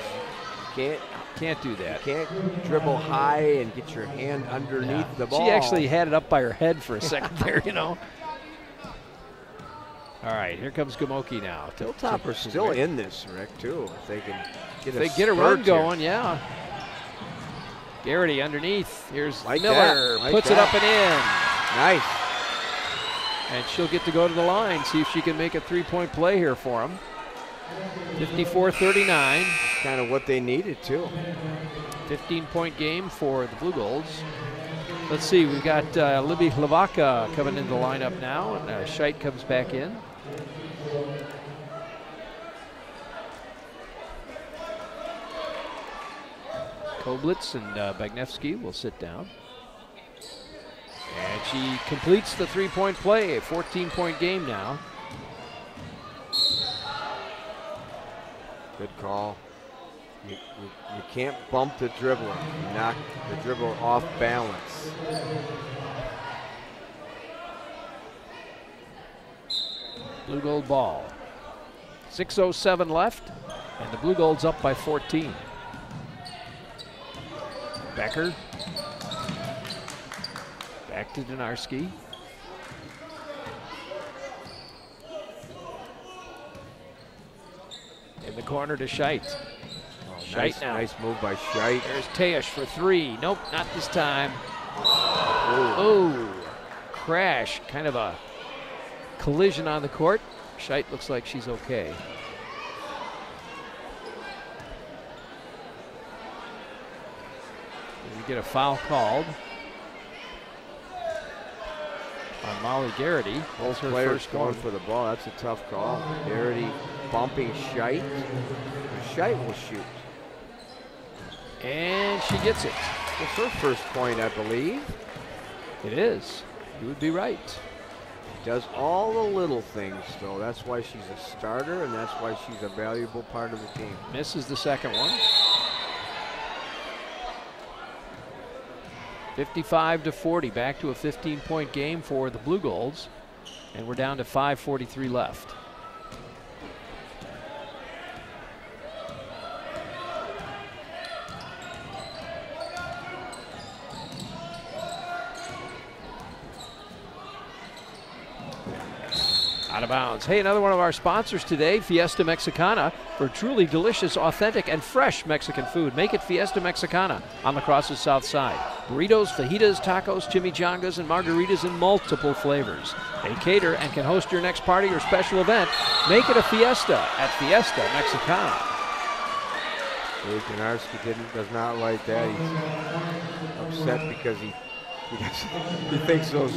you can't do that. You can't dribble high and get your hand underneath the ball. She actually had it up by her head for a second there, you know. All right, here comes Gamoki now. Hilltopper's still in this, Rick, too. If they can get a run going, yeah. Garrity underneath. Here's Miller. Puts it up and in. Nice. And she'll get to go to the line, see if she can make a 3-point play here for them. 54-39. Kind of what they needed, too. 15-point game for the Blue Golds. Let's see, we've got Libby Hlavaka coming into the lineup now, and Scheit comes back in. Koblitz and Bagnevsky will sit down. And she completes the 3-point play, a 14-point game now. Good call. You can't bump the dribbler. You knock the dribbler off balance. Blue gold ball. 6:07 left, and the Blue Golds up by 14. Becker. Back to Donarski. In the corner to Scheit. Nice, nice move by Scheit. There's Teash for 3. Nope, not this time. Oh, crash. Kind of a collision on the court. Scheit looks like she's okay. We get a foul called on Molly Garrity. Both players going for the ball. That's a tough call. Garrity bumping Scheit. Scheit will shoot. And she gets it. It's her first point, I believe. It is. You would be right. Does all the little things, though. That's why she's a starter, and that's why she's a valuable part of the team. Misses the second one. 55-40, back to a 15-point game for the Blue Golds, and we're down to 5:43 left. Out of bounds. Hey, another one of our sponsors today, Fiesta Mexicana, for truly delicious, authentic, and fresh Mexican food. Make it Fiesta Mexicana on La Crosse's south side. Burritos, fajitas, tacos, chimichangas, and margaritas in multiple flavors. They cater and can host your next party or special event. Make it a fiesta at Fiesta Mexicana. Dave Donarski does not like that. He's upset because he thinks those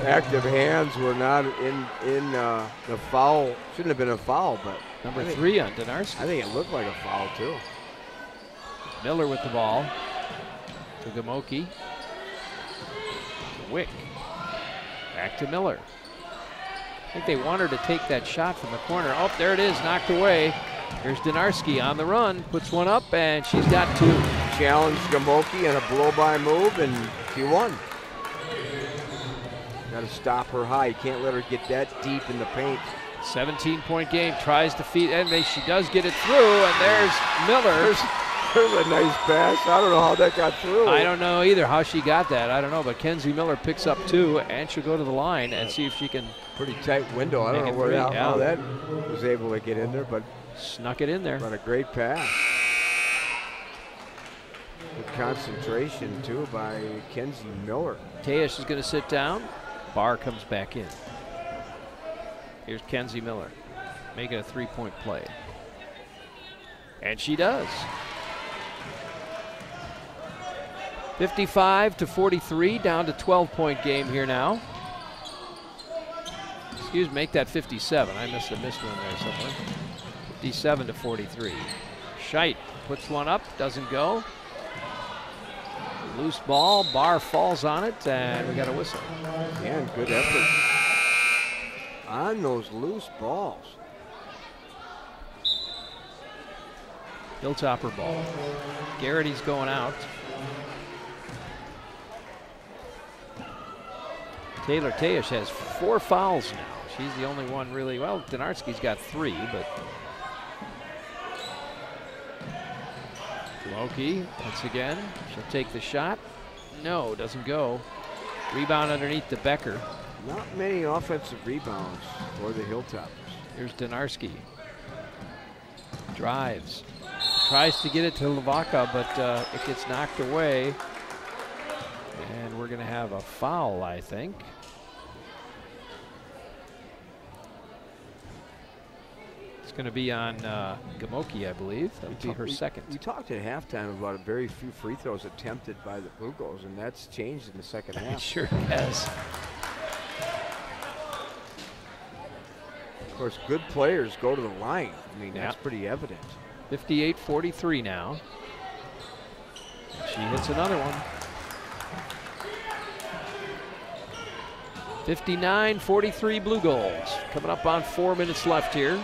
active hands were not in the foul. Shouldn't have been a foul, but number 3 on Donarski. I think it looked like a foul too. Miller with the ball to Gamoki. Wick. Back to Miller. I think they want her to take that shot from the corner. Oh, there it is, knocked away. Here's Donarski on the run, puts one up, and she's got 2. Challenged Gamoki in a blow-by move, and she won. Got to stop her high. You can't let her get that deep in the paint. 17-point game, tries to feed, and she does get it through, and there's Miller. There's a nice pass. I don't know how that got through. I don't know either how she got that. I don't know, but Kenzie Miller picks up 2, and she'll go to the line and see if she can. Pretty tight window. I don't know how that was able to get in there, but snuck it in there. But a great pass. Good concentration, too, by Kenzie Miller. Teash is going to sit down. Barr comes back in. Here's Kenzie Miller making a 3-point play. And she does. 55-43, down to 12-point game here now. Excuse me, make that 57. I missed one there somewhere. 57-43. Scheit puts one up, doesn't go. Loose ball, Barr falls on it, and we got a whistle. And good effort on those loose balls. Hilltopper ball. Garrity's going out. Taylor Teash has 4 fouls now. She's the only one really. Well, Donarski's got 3, but. Loki, once again, she'll take the shot. No, doesn't go. Rebound underneath to Becker. Not many offensive rebounds for the Hilltoppers. Here's Donarski. Drives. Tries to get it to Lavaca, but it gets knocked away. And we're going to have a foul, I think. Going to be on Gamoki, I believe. That would be her second. We talked at halftime about a very few free throws attempted by the Blue Golds, and that's changed in the second half. It sure has. Of course, good players go to the line. I mean, that's pretty evident. 58-43 now. She hits another one. 59-43 Blue Golds. Coming up on 4 minutes left here.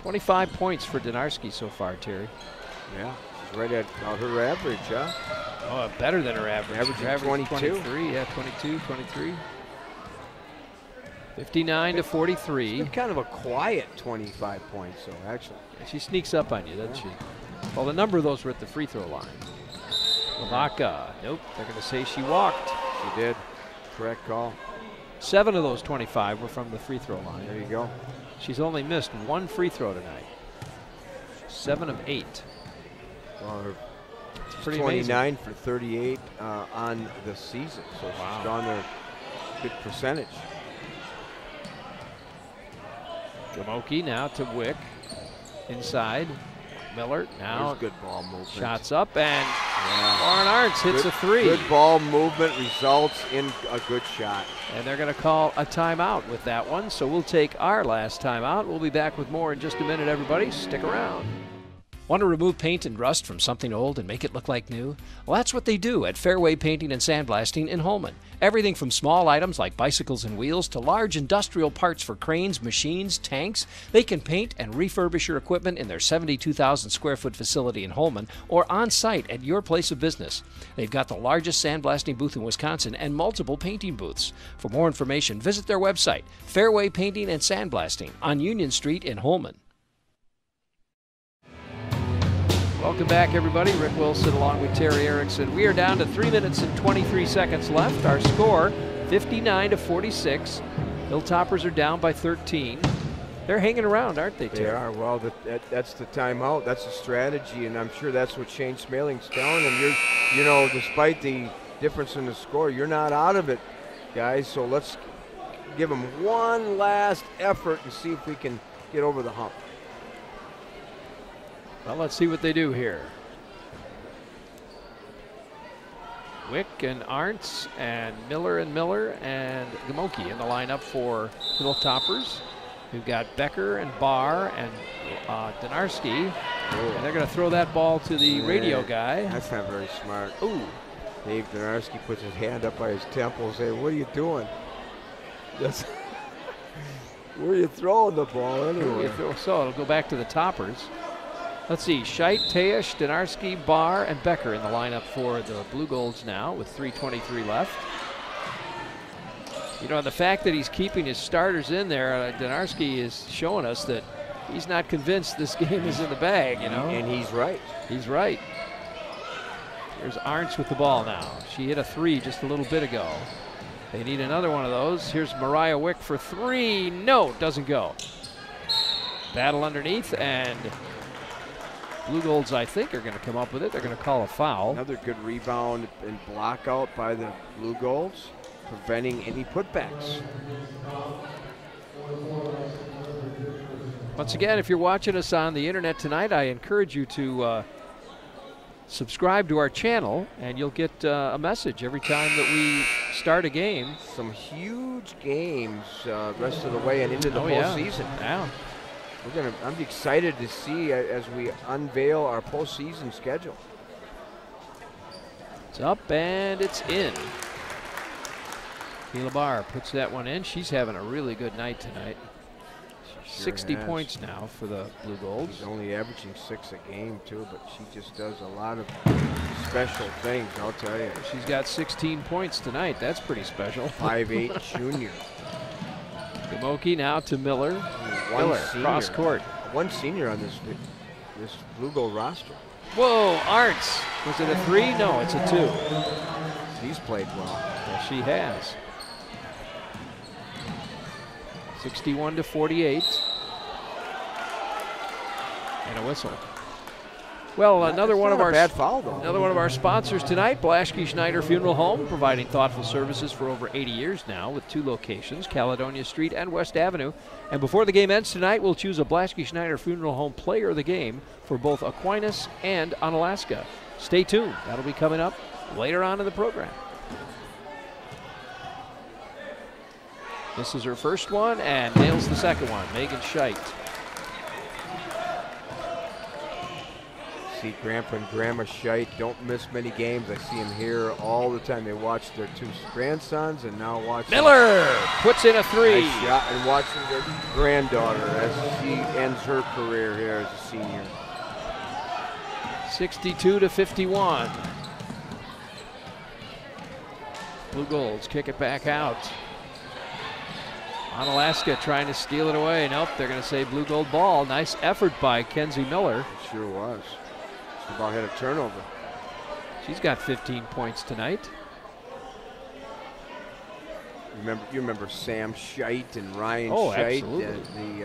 25 points for Donarski so far, Terry. Yeah, she's right at about her average, huh? Oh, better than her average. Average 22. 23, yeah, 22, 23. 59 to 43. It's been kind of a quiet 25 points, so actually. She sneaks up on you, doesn't she? Well, the number of those were at the free throw line. Lavaka, nope, they're going to say she walked. She did. Correct call. 7 of those 25 were from the free throw line. There you go. She's only missed 1 free throw tonight. 7 of 8. Well, she's pretty 29 amazing. for 38 on the season, so she's gone there good percentage. Gamoki now to Wick. Inside. Miller now. There's good ball movement. Shots up, and Lauren Arntz hits a 3. Good ball movement results in a good shot. And they're going to call a timeout with that one, so we'll take our last timeout. We'll be back with more in just a minute, everybody. Stick around. Want to remove paint and rust from something old and make it look like new? Well, that's what they do at Fairway Painting and Sandblasting in Holmen. Everything from small items like bicycles and wheels to large industrial parts for cranes, machines, tanks. They can paint and refurbish your equipment in their 72,000 square foot facility in Holmen or on site at your place of business. They've got the largest sandblasting booth in Wisconsin and multiple painting booths. For more information, visit their website, Fairway Painting and Sandblasting on Union Street in Holmen. Welcome back, everybody. Rick Wilson along with Terry Erickson. We are down to 3 minutes and 23 seconds left. Our score, 59 to 46. Hilltoppers are down by 13. They're hanging around, aren't they, Terry? They are. Well, that's the timeout. That's the strategy, and I'm sure that's what Shane Smaling's telling them. You know, despite the difference in the score, you're not out of it, guys. So let's give them one last effort and see if we can get over the hump. Well, let's see what they do here. Wick and Arntz and Miller and Gamoki in the lineup for Hilltoppers. We've got Becker and Barr and Donarski. And they're going to throw that ball to the radio guy. That's not very smart. Ooh. Dave Donarski puts his hand up by his temples. Hey, what are you doing? That's where are you throwing the ball anyway? So it'll go back to the Toppers. Let's see, Scheit, Teash, Donarski, Barr, and Becker in the lineup for the Blue Golds now with 3:23 left. You know, the fact that he's keeping his starters in there, Donarski is showing us that he's not convinced this game is in the bag, you know. And he's right. He's right. Here's Arntz with the ball now. She hit a 3 just a little bit ago. They need another one of those. Here's Mariah Wick for 3. No, doesn't go. Battle underneath, and Blue Golds, I think, are going to come up with it. They're going to call a foul. Another good rebound and block out by the Blue Golds, preventing any putbacks. Once again, if you're watching us on the internet tonight, I encourage you to subscribe to our channel, and you'll get a message every time that we start a game. Some huge games rest of the way and into the postseason. Yeah. I'm excited to see as we unveil our postseason schedule. It's up and it's in. Keila Barr puts that one in. She's having a really good night tonight. Sure 60 has. points now for the Blue Golds. She's only averaging 6 a game too, but she just does a lot of special things, I'll tell you. She's got 16 points tonight. That's pretty special. 5'8" junior. Gamoki now to Miller. Miller, cross court. One senior on this Blue Gold roster. Whoa, Arntz. Was it a 3? No, it's a 2. She's played well. Yes, she has. 61 to 48. And a whistle. Well, another one of our bad foul, though. Another one of our sponsors tonight, Blaschke Schneider Funeral Home, providing thoughtful services for over 80 years now with 2 locations, Caledonia Street and West Avenue. And before the game ends tonight, we'll choose a Blaschke Schneider Funeral Home player of the game for both Aquinas and Onalaska. Stay tuned. That'll be coming up later on in the program. This is her first one and nails the second one. Megan Scheit. See Grandpa and Grandma Scheit don't miss many games. I see them here all the time. They watch their 2 grandsons and now watch Miller puts in a 3. Nice shot, and watching their granddaughter as she ends her career here as a senior. 62 to 51. Blue Golds kick it back out. Onalaska trying to steal it away. Nope, they're going to say blue gold ball. Nice effort by Kenzie Miller. It sure was. Just about had a turnover. She's got 15 points tonight. You remember Sam Scheit and Ryan Oh, Scheit, absolutely.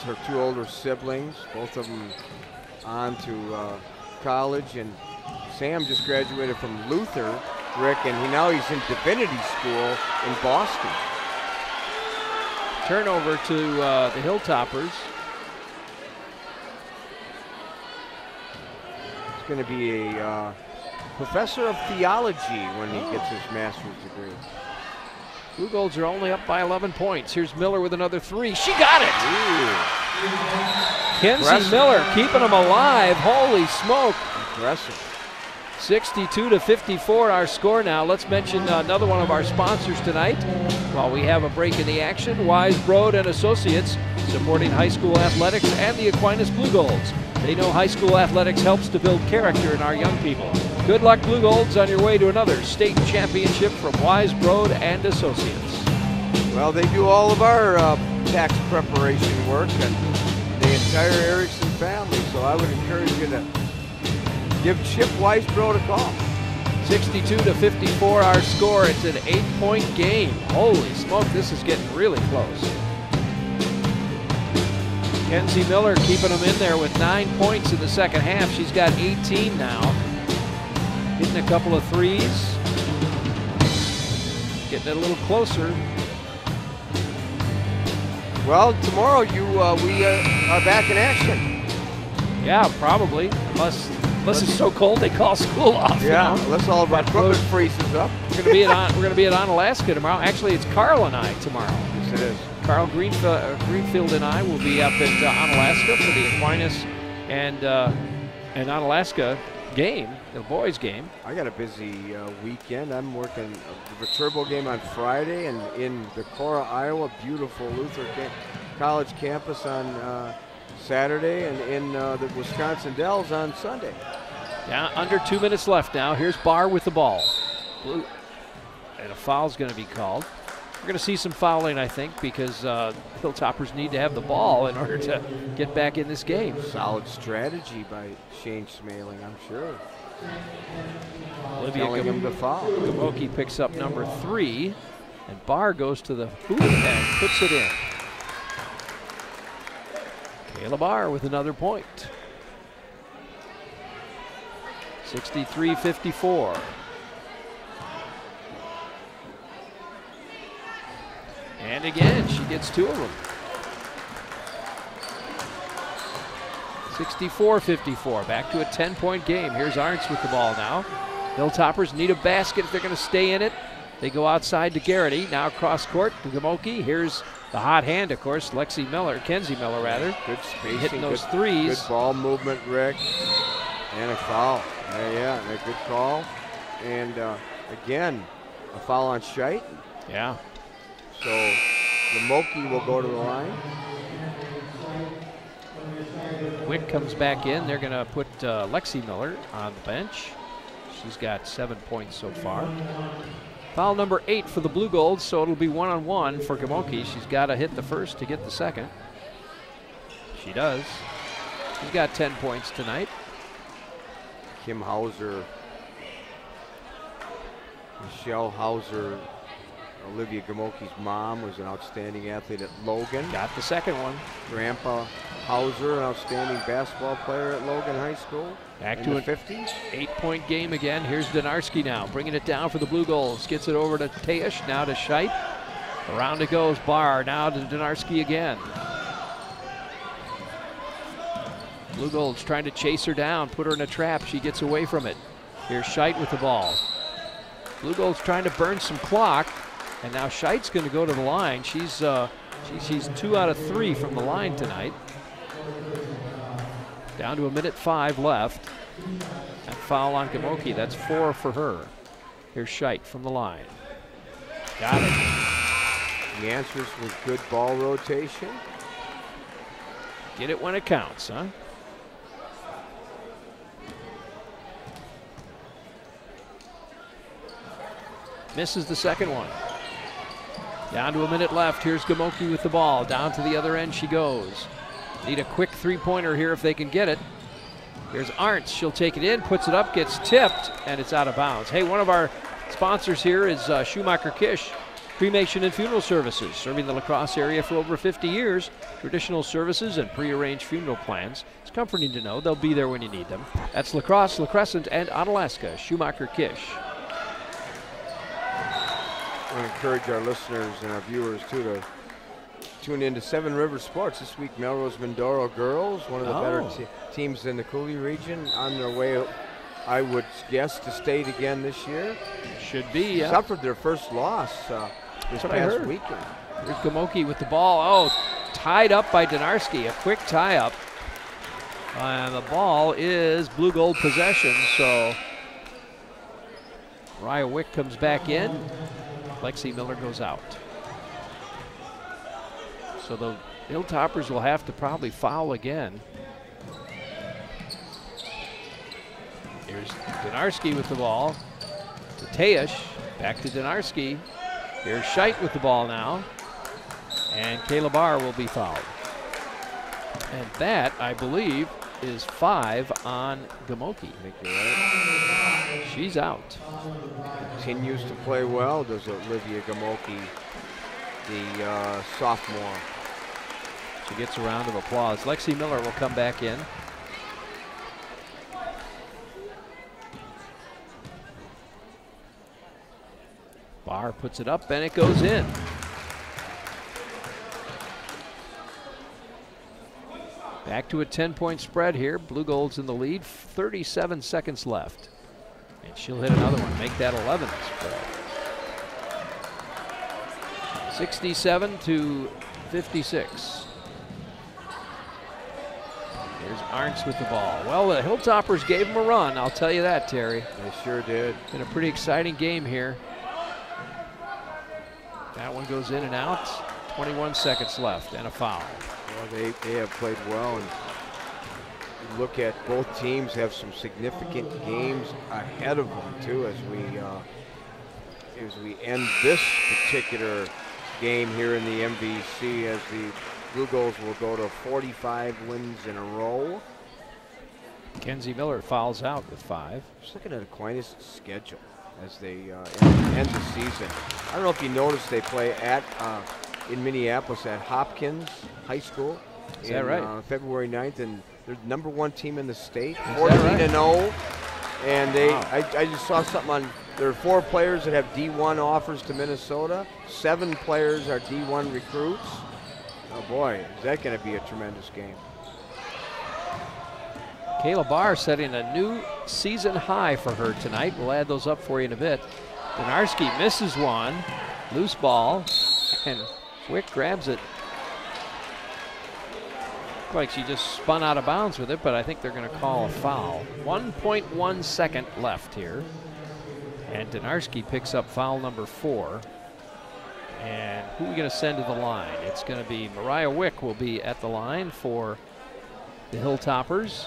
her two older siblings, both of them on to college, and Sam just graduated from Luther, Rick, and now he's in divinity school in Boston. Turnover to the Hilltoppers. He's going to be a professor of theology when he gets his master's degree. Blue Golds are only up by 11 points. Here's Miller with another three. She got it! Kenzie Miller keeping them alive. Holy smoke. Impressive. 62-54 our score now. Let's mention another one of our sponsors tonight. While we have a break in the action, Wise Broad and Associates, supporting high school athletics and the Aquinas Blue Golds. They know high school athletics helps to build character in our young people. Good luck, Blue Golds, on your way to another state championship from Wise Broad and Associates. Well, they do all of our tax preparation work and the entire Erickson family, so I would encourage you to give Chip Weisbrod a call. 62-54 our score. It's an 8-point game. Holy smoke, this is getting really close. Kenzie Miller keeping them in there with 9 points in the second half. She's got 18 now. Hitting a couple of threes. Getting it a little closer. Well, tomorrow we are back in action. Yeah, probably, unless it's so cold they call school off. Yeah, unless all of our equipment freezes up. We're going to be at Onalaska tomorrow. Actually, it's Carl and I tomorrow. Yes, it is. Carl Greenfield and I will be up at Onalaska for the Aquinas and Onalaska game, the boys' game. I got a busy weekend. I'm working the Viterbo game on Friday, and in Decorah, Iowa, beautiful Luther College campus on Saturday, and in the Wisconsin Dells on Sunday. Yeah, under 2 minutes left now. Here's Barr with the ball. Blue, and a foul's going to be called. We're going to see some fouling, I think, because Hilltoppers need to have the ball in order to get back in this game. Solid strategy by Shane Smaling, I'm sure. Olivia Telling him to foul. Gamoki picks up number 3, and Barr goes to the hoop and puts it in. Kayla Barr with another point. 63-54. And again, she gets 2 of them. 64-54, back to a 10-point game. Here's Arntz with the ball now. Hilltoppers need a basket if they're going to stay in it. They go outside to Garrity, now cross court to Gamoki. Here's the hot hand, of course, Kenzie Miller rather. Good spacing, hitting those threes. Good ball movement, Rick, and a foul. Yeah, a good call. And again, a foul on Scheit. Yeah. So Gamoki will go to the line. Wick comes back in. They're going to put Lexi Miller on the bench. She's got 7 points so far. Foul number 8 for the Blue Golds, so it'll be 1-on-1 for Gamoki. She's got to hit the first to get the second. She does. She's got 10 points tonight. Kim Hauser, Michelle Hauser, Olivia Gamoki's mom, was an outstanding athlete at Logan. Got the second one. Grandpa Hauser, an outstanding basketball player at Logan High School. Back to a 50s. 8-point game again. Here's Donarski now, bringing it down for the Blue Golds. Gets it over to Teash, now to Scheit. Around it goes Barr, now to Donarski again. Blue Golds trying to chase her down, put her in a trap. She gets away from it. Here's Scheit with the ball. Blue Golds trying to burn some clock, and now Scheit's going to go to the line. She's 2 out of 3 from the line tonight. Down to 1:05 left. And foul on Gamoki. That's 4 for her. Here's Scheit from the line. Got it. The answers with good ball rotation. Get it when it counts, huh? Misses the second one. Down to a minute left. Here's Gamoki with the ball. Down to the other end she goes. Need a quick three-pointer here if they can get it. Here's Arntz. She'll take it in, puts it up, gets tipped, and it's out of bounds. Hey, one of our sponsors here is Schumacher Kish Cremation and Funeral Services, serving the La Crosse area for over 50 years. Traditional services and prearranged funeral plans. It's comforting to know they'll be there when you need them. That's La Crosse, La Crescent, and Onalaska. Schumacher Kish. I want to encourage our listeners and our viewers, too, to tune in to Seven Rivers Sports. This week, Melrose Mindoro girls, one of the better teams in the Cooley region, on their way, I would guess, to state again this year. Should be, yeah. Suffered their first loss this past weekend. Here's Gamoki with the ball. Oh, tied up by Donarski. A quick tie-up. And the ball is blue gold possession, so Mariah Wick comes back in. Lexi Miller goes out. So the Hilltoppers will have to probably foul again. Here's Donarski with the ball. To Teash, back to Donarski. Here's Scheit with the ball now. And Kayla Barr will be fouled. And that, I believe, is 5 on Gamoki. Right. She's out. Continues to play well, does Olivia Gamoki, the sophomore. She gets a round of applause. Lexi Miller will come back in. Barr puts it up and it goes in. Back to a 10-point spread here. Blue Gold's in the lead. 37 seconds left. And she'll hit another one, make that 11 spread. 67 to 56. Here's Arntz with the ball. Well, the Hilltoppers gave them a run, I'll tell you that, Terry. They sure did. Been a pretty exciting game here. That one goes in and out. 21 seconds left and a foul. Well, they have played well, and you look at both teams have some significant games ahead of them too as we end this particular game here in the MVC, as the Blue Goals will go to 45 wins in a row. Kenzie Miller fouls out with 5. Just looking at Aquinas' schedule as they end the season. I don't know if you noticed they play at in Minneapolis at Hopkins High School. Is that right? February 9th, and they're the #1 team in the state, 14-0. And they, I just saw something on. There are 4 players that have D1 offers to Minnesota. 7 players are D1 recruits. Oh boy, is that going to be a tremendous game. Kayla Barr setting a new season high for her tonight. We'll add those up for you in a bit. Donarski misses one. Loose ball. And Wick grabs it. Looked like she just spun out of bounds with it, but I think they're going to call a foul. 1.1 second left here. And Donarski picks up foul number 4. And who are we going to send to the line? It's going to be Mariah Wick will be at the line for the Hilltoppers.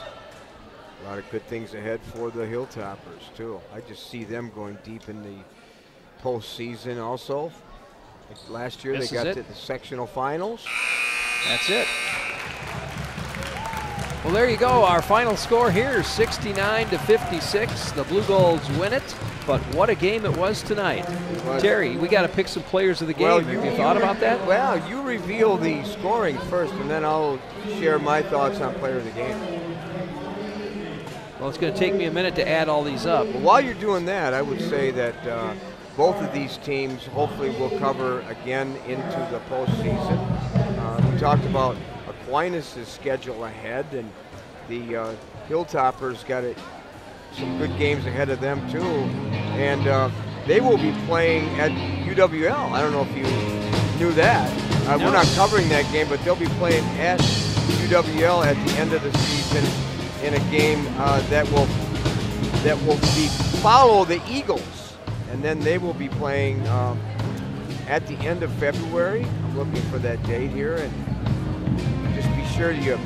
A lot of good things ahead for the Hilltoppers too. I just see them going deep in the postseason also. Like last year they got to the sectional finals. That's it. Well, there you go. Our final score here, 69 to 56. The Blue Golds win it, but what a game it was tonight. Terry, we got to pick some players of the game. Have you thought about that? Well, you reveal the scoring first, and then I'll share my thoughts on player of the game. Well, it's going to take me a minute to add all these up. Well, while you're doing that, I would say that both of these teams hopefully will cover again into the postseason. We talked about Aquinas' schedule ahead, and the Hilltoppers got some good games ahead of them too. And they will be playing at UWL. I don't know if you knew that. We're not covering that game, but they'll be playing at UWL at the end of the season in a game that will follow the Eagles, and then they will be playing at the end of February. I'm looking for that date here, and just be sure you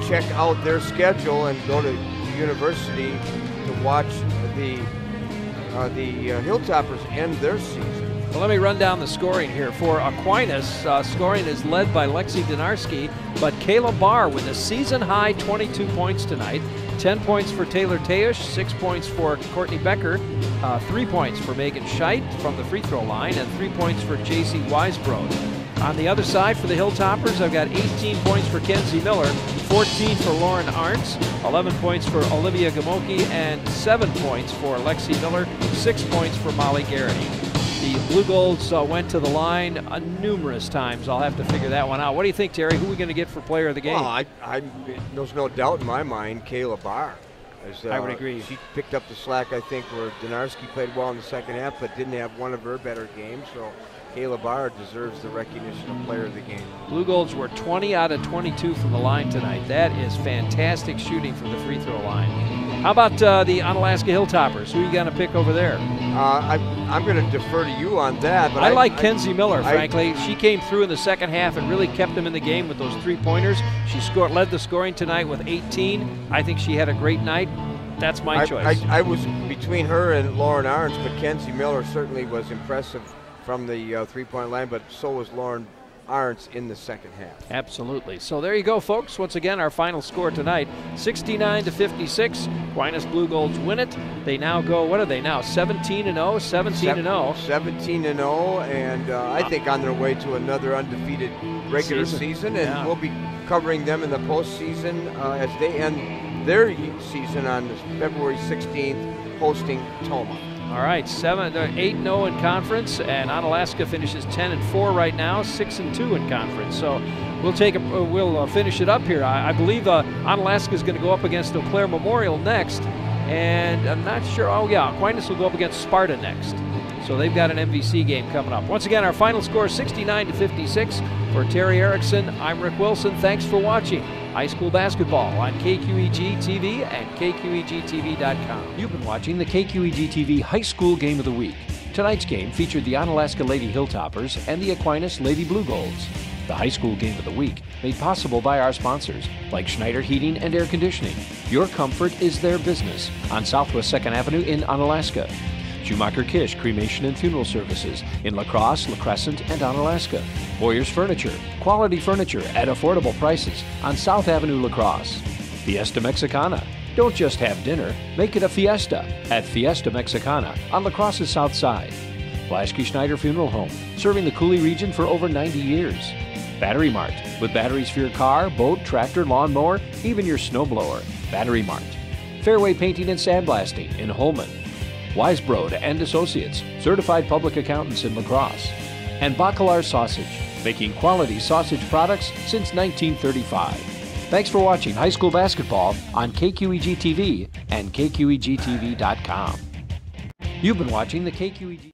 check out their schedule and go to the university to watch the Hilltoppers end their season. Well, let me run down the scoring here. For Aquinas, scoring is led by Lexi Donarski, but Kayla Barr with a season-high 22 points tonight. 10 points for Taylor Teish, 6 points for Courtney Becker, 3 points for Megan Scheit from the free throw line, and 3 points for JC Weisbrod. On the other side for the Hilltoppers, I've got 18 points for Kenzie Miller, 14 for Lauren Arntz, 11 points for Olivia Gamoki, and 7 points for Lexi Miller, 6 points for Molly Garrity. The Blue Golds went to the line numerous times. I'll have to figure that one out. What do you think, Terry? Who are we going to get for player of the game? Well, there's no doubt in my mind, Kayla Barr. I would agree. She picked up the slack, I think, where Donarski played well in the second half, but didn't have one of her better games. So Kayla Barr deserves the recognition of player of the game. Blue Golds were 20 out of 22 from the line tonight. That is fantastic shooting from the free throw line. How about the Onalaska Hilltoppers? Who are you going to pick over there? I'm going to defer to you on that. But I like Kenzie Miller, frankly. She came through in the second half and really kept them in the game with those 3-pointers. She led the scoring tonight with 18. I think she had a great night. That's my choice. I was between her and Lauren Arntz, but Kenzie Miller certainly was impressive from the three-point line, but so was Lauren Arntz in the second half. Absolutely. So there you go, folks. Once again, our final score tonight, 69-56. Aquinas Blue Golds win it. They now go, what are they now, 17-0? 17-0. 17-0, and I think on their way to another undefeated regular season, and we'll be covering them in the postseason as they end their season on February 16th, hosting Toma. All right, 8-0 in conference, and Onalaska finishes 10-4 right now, 6-2 in conference. So we'll finish it up here. I believe Onalaska is going to go up against Eau Claire Memorial next, and I'm not sure. Oh yeah, Aquinas will go up against Sparta next. So they've got an MVC game coming up. Once again, our final score 69-56. For Terry Erickson, I'm Rick Wilson. Thanks for watching high school basketball on KQEG TV and KQEGTV.com. You've been watching the KQEG TV High School Game of the Week. Tonight's game featured the Onalaska Lady Hilltoppers and the Aquinas Lady Blue Golds. The High School Game of the Week made possible by our sponsors like Schneider Heating and Air Conditioning. Your comfort is their business on Southwest 2nd Avenue in Onalaska. Schumacher Kish Cremation and Funeral Services in La Crosse, La Crescent, and Onalaska. Boyer's Furniture, quality furniture at affordable prices on South Avenue, La Crosse. Fiesta Mexicana. Don't just have dinner, make it a fiesta at Fiesta Mexicana on La Crosse's south side. Blaschke Schneider Funeral Home, serving the Cooley region for over 90 years. Battery Mart, with batteries for your car, boat, tractor, lawnmower, even your snowblower. Battery Mart. Fairway Painting and Sandblasting in Holman. Weisbrod and Associates, certified public accountants in La Crosse. And Bacalar Sausage, making quality sausage products since 1935. Thanks for watching high school basketball on KQEG TV and KQEGTV.com. You've been watching the KQEG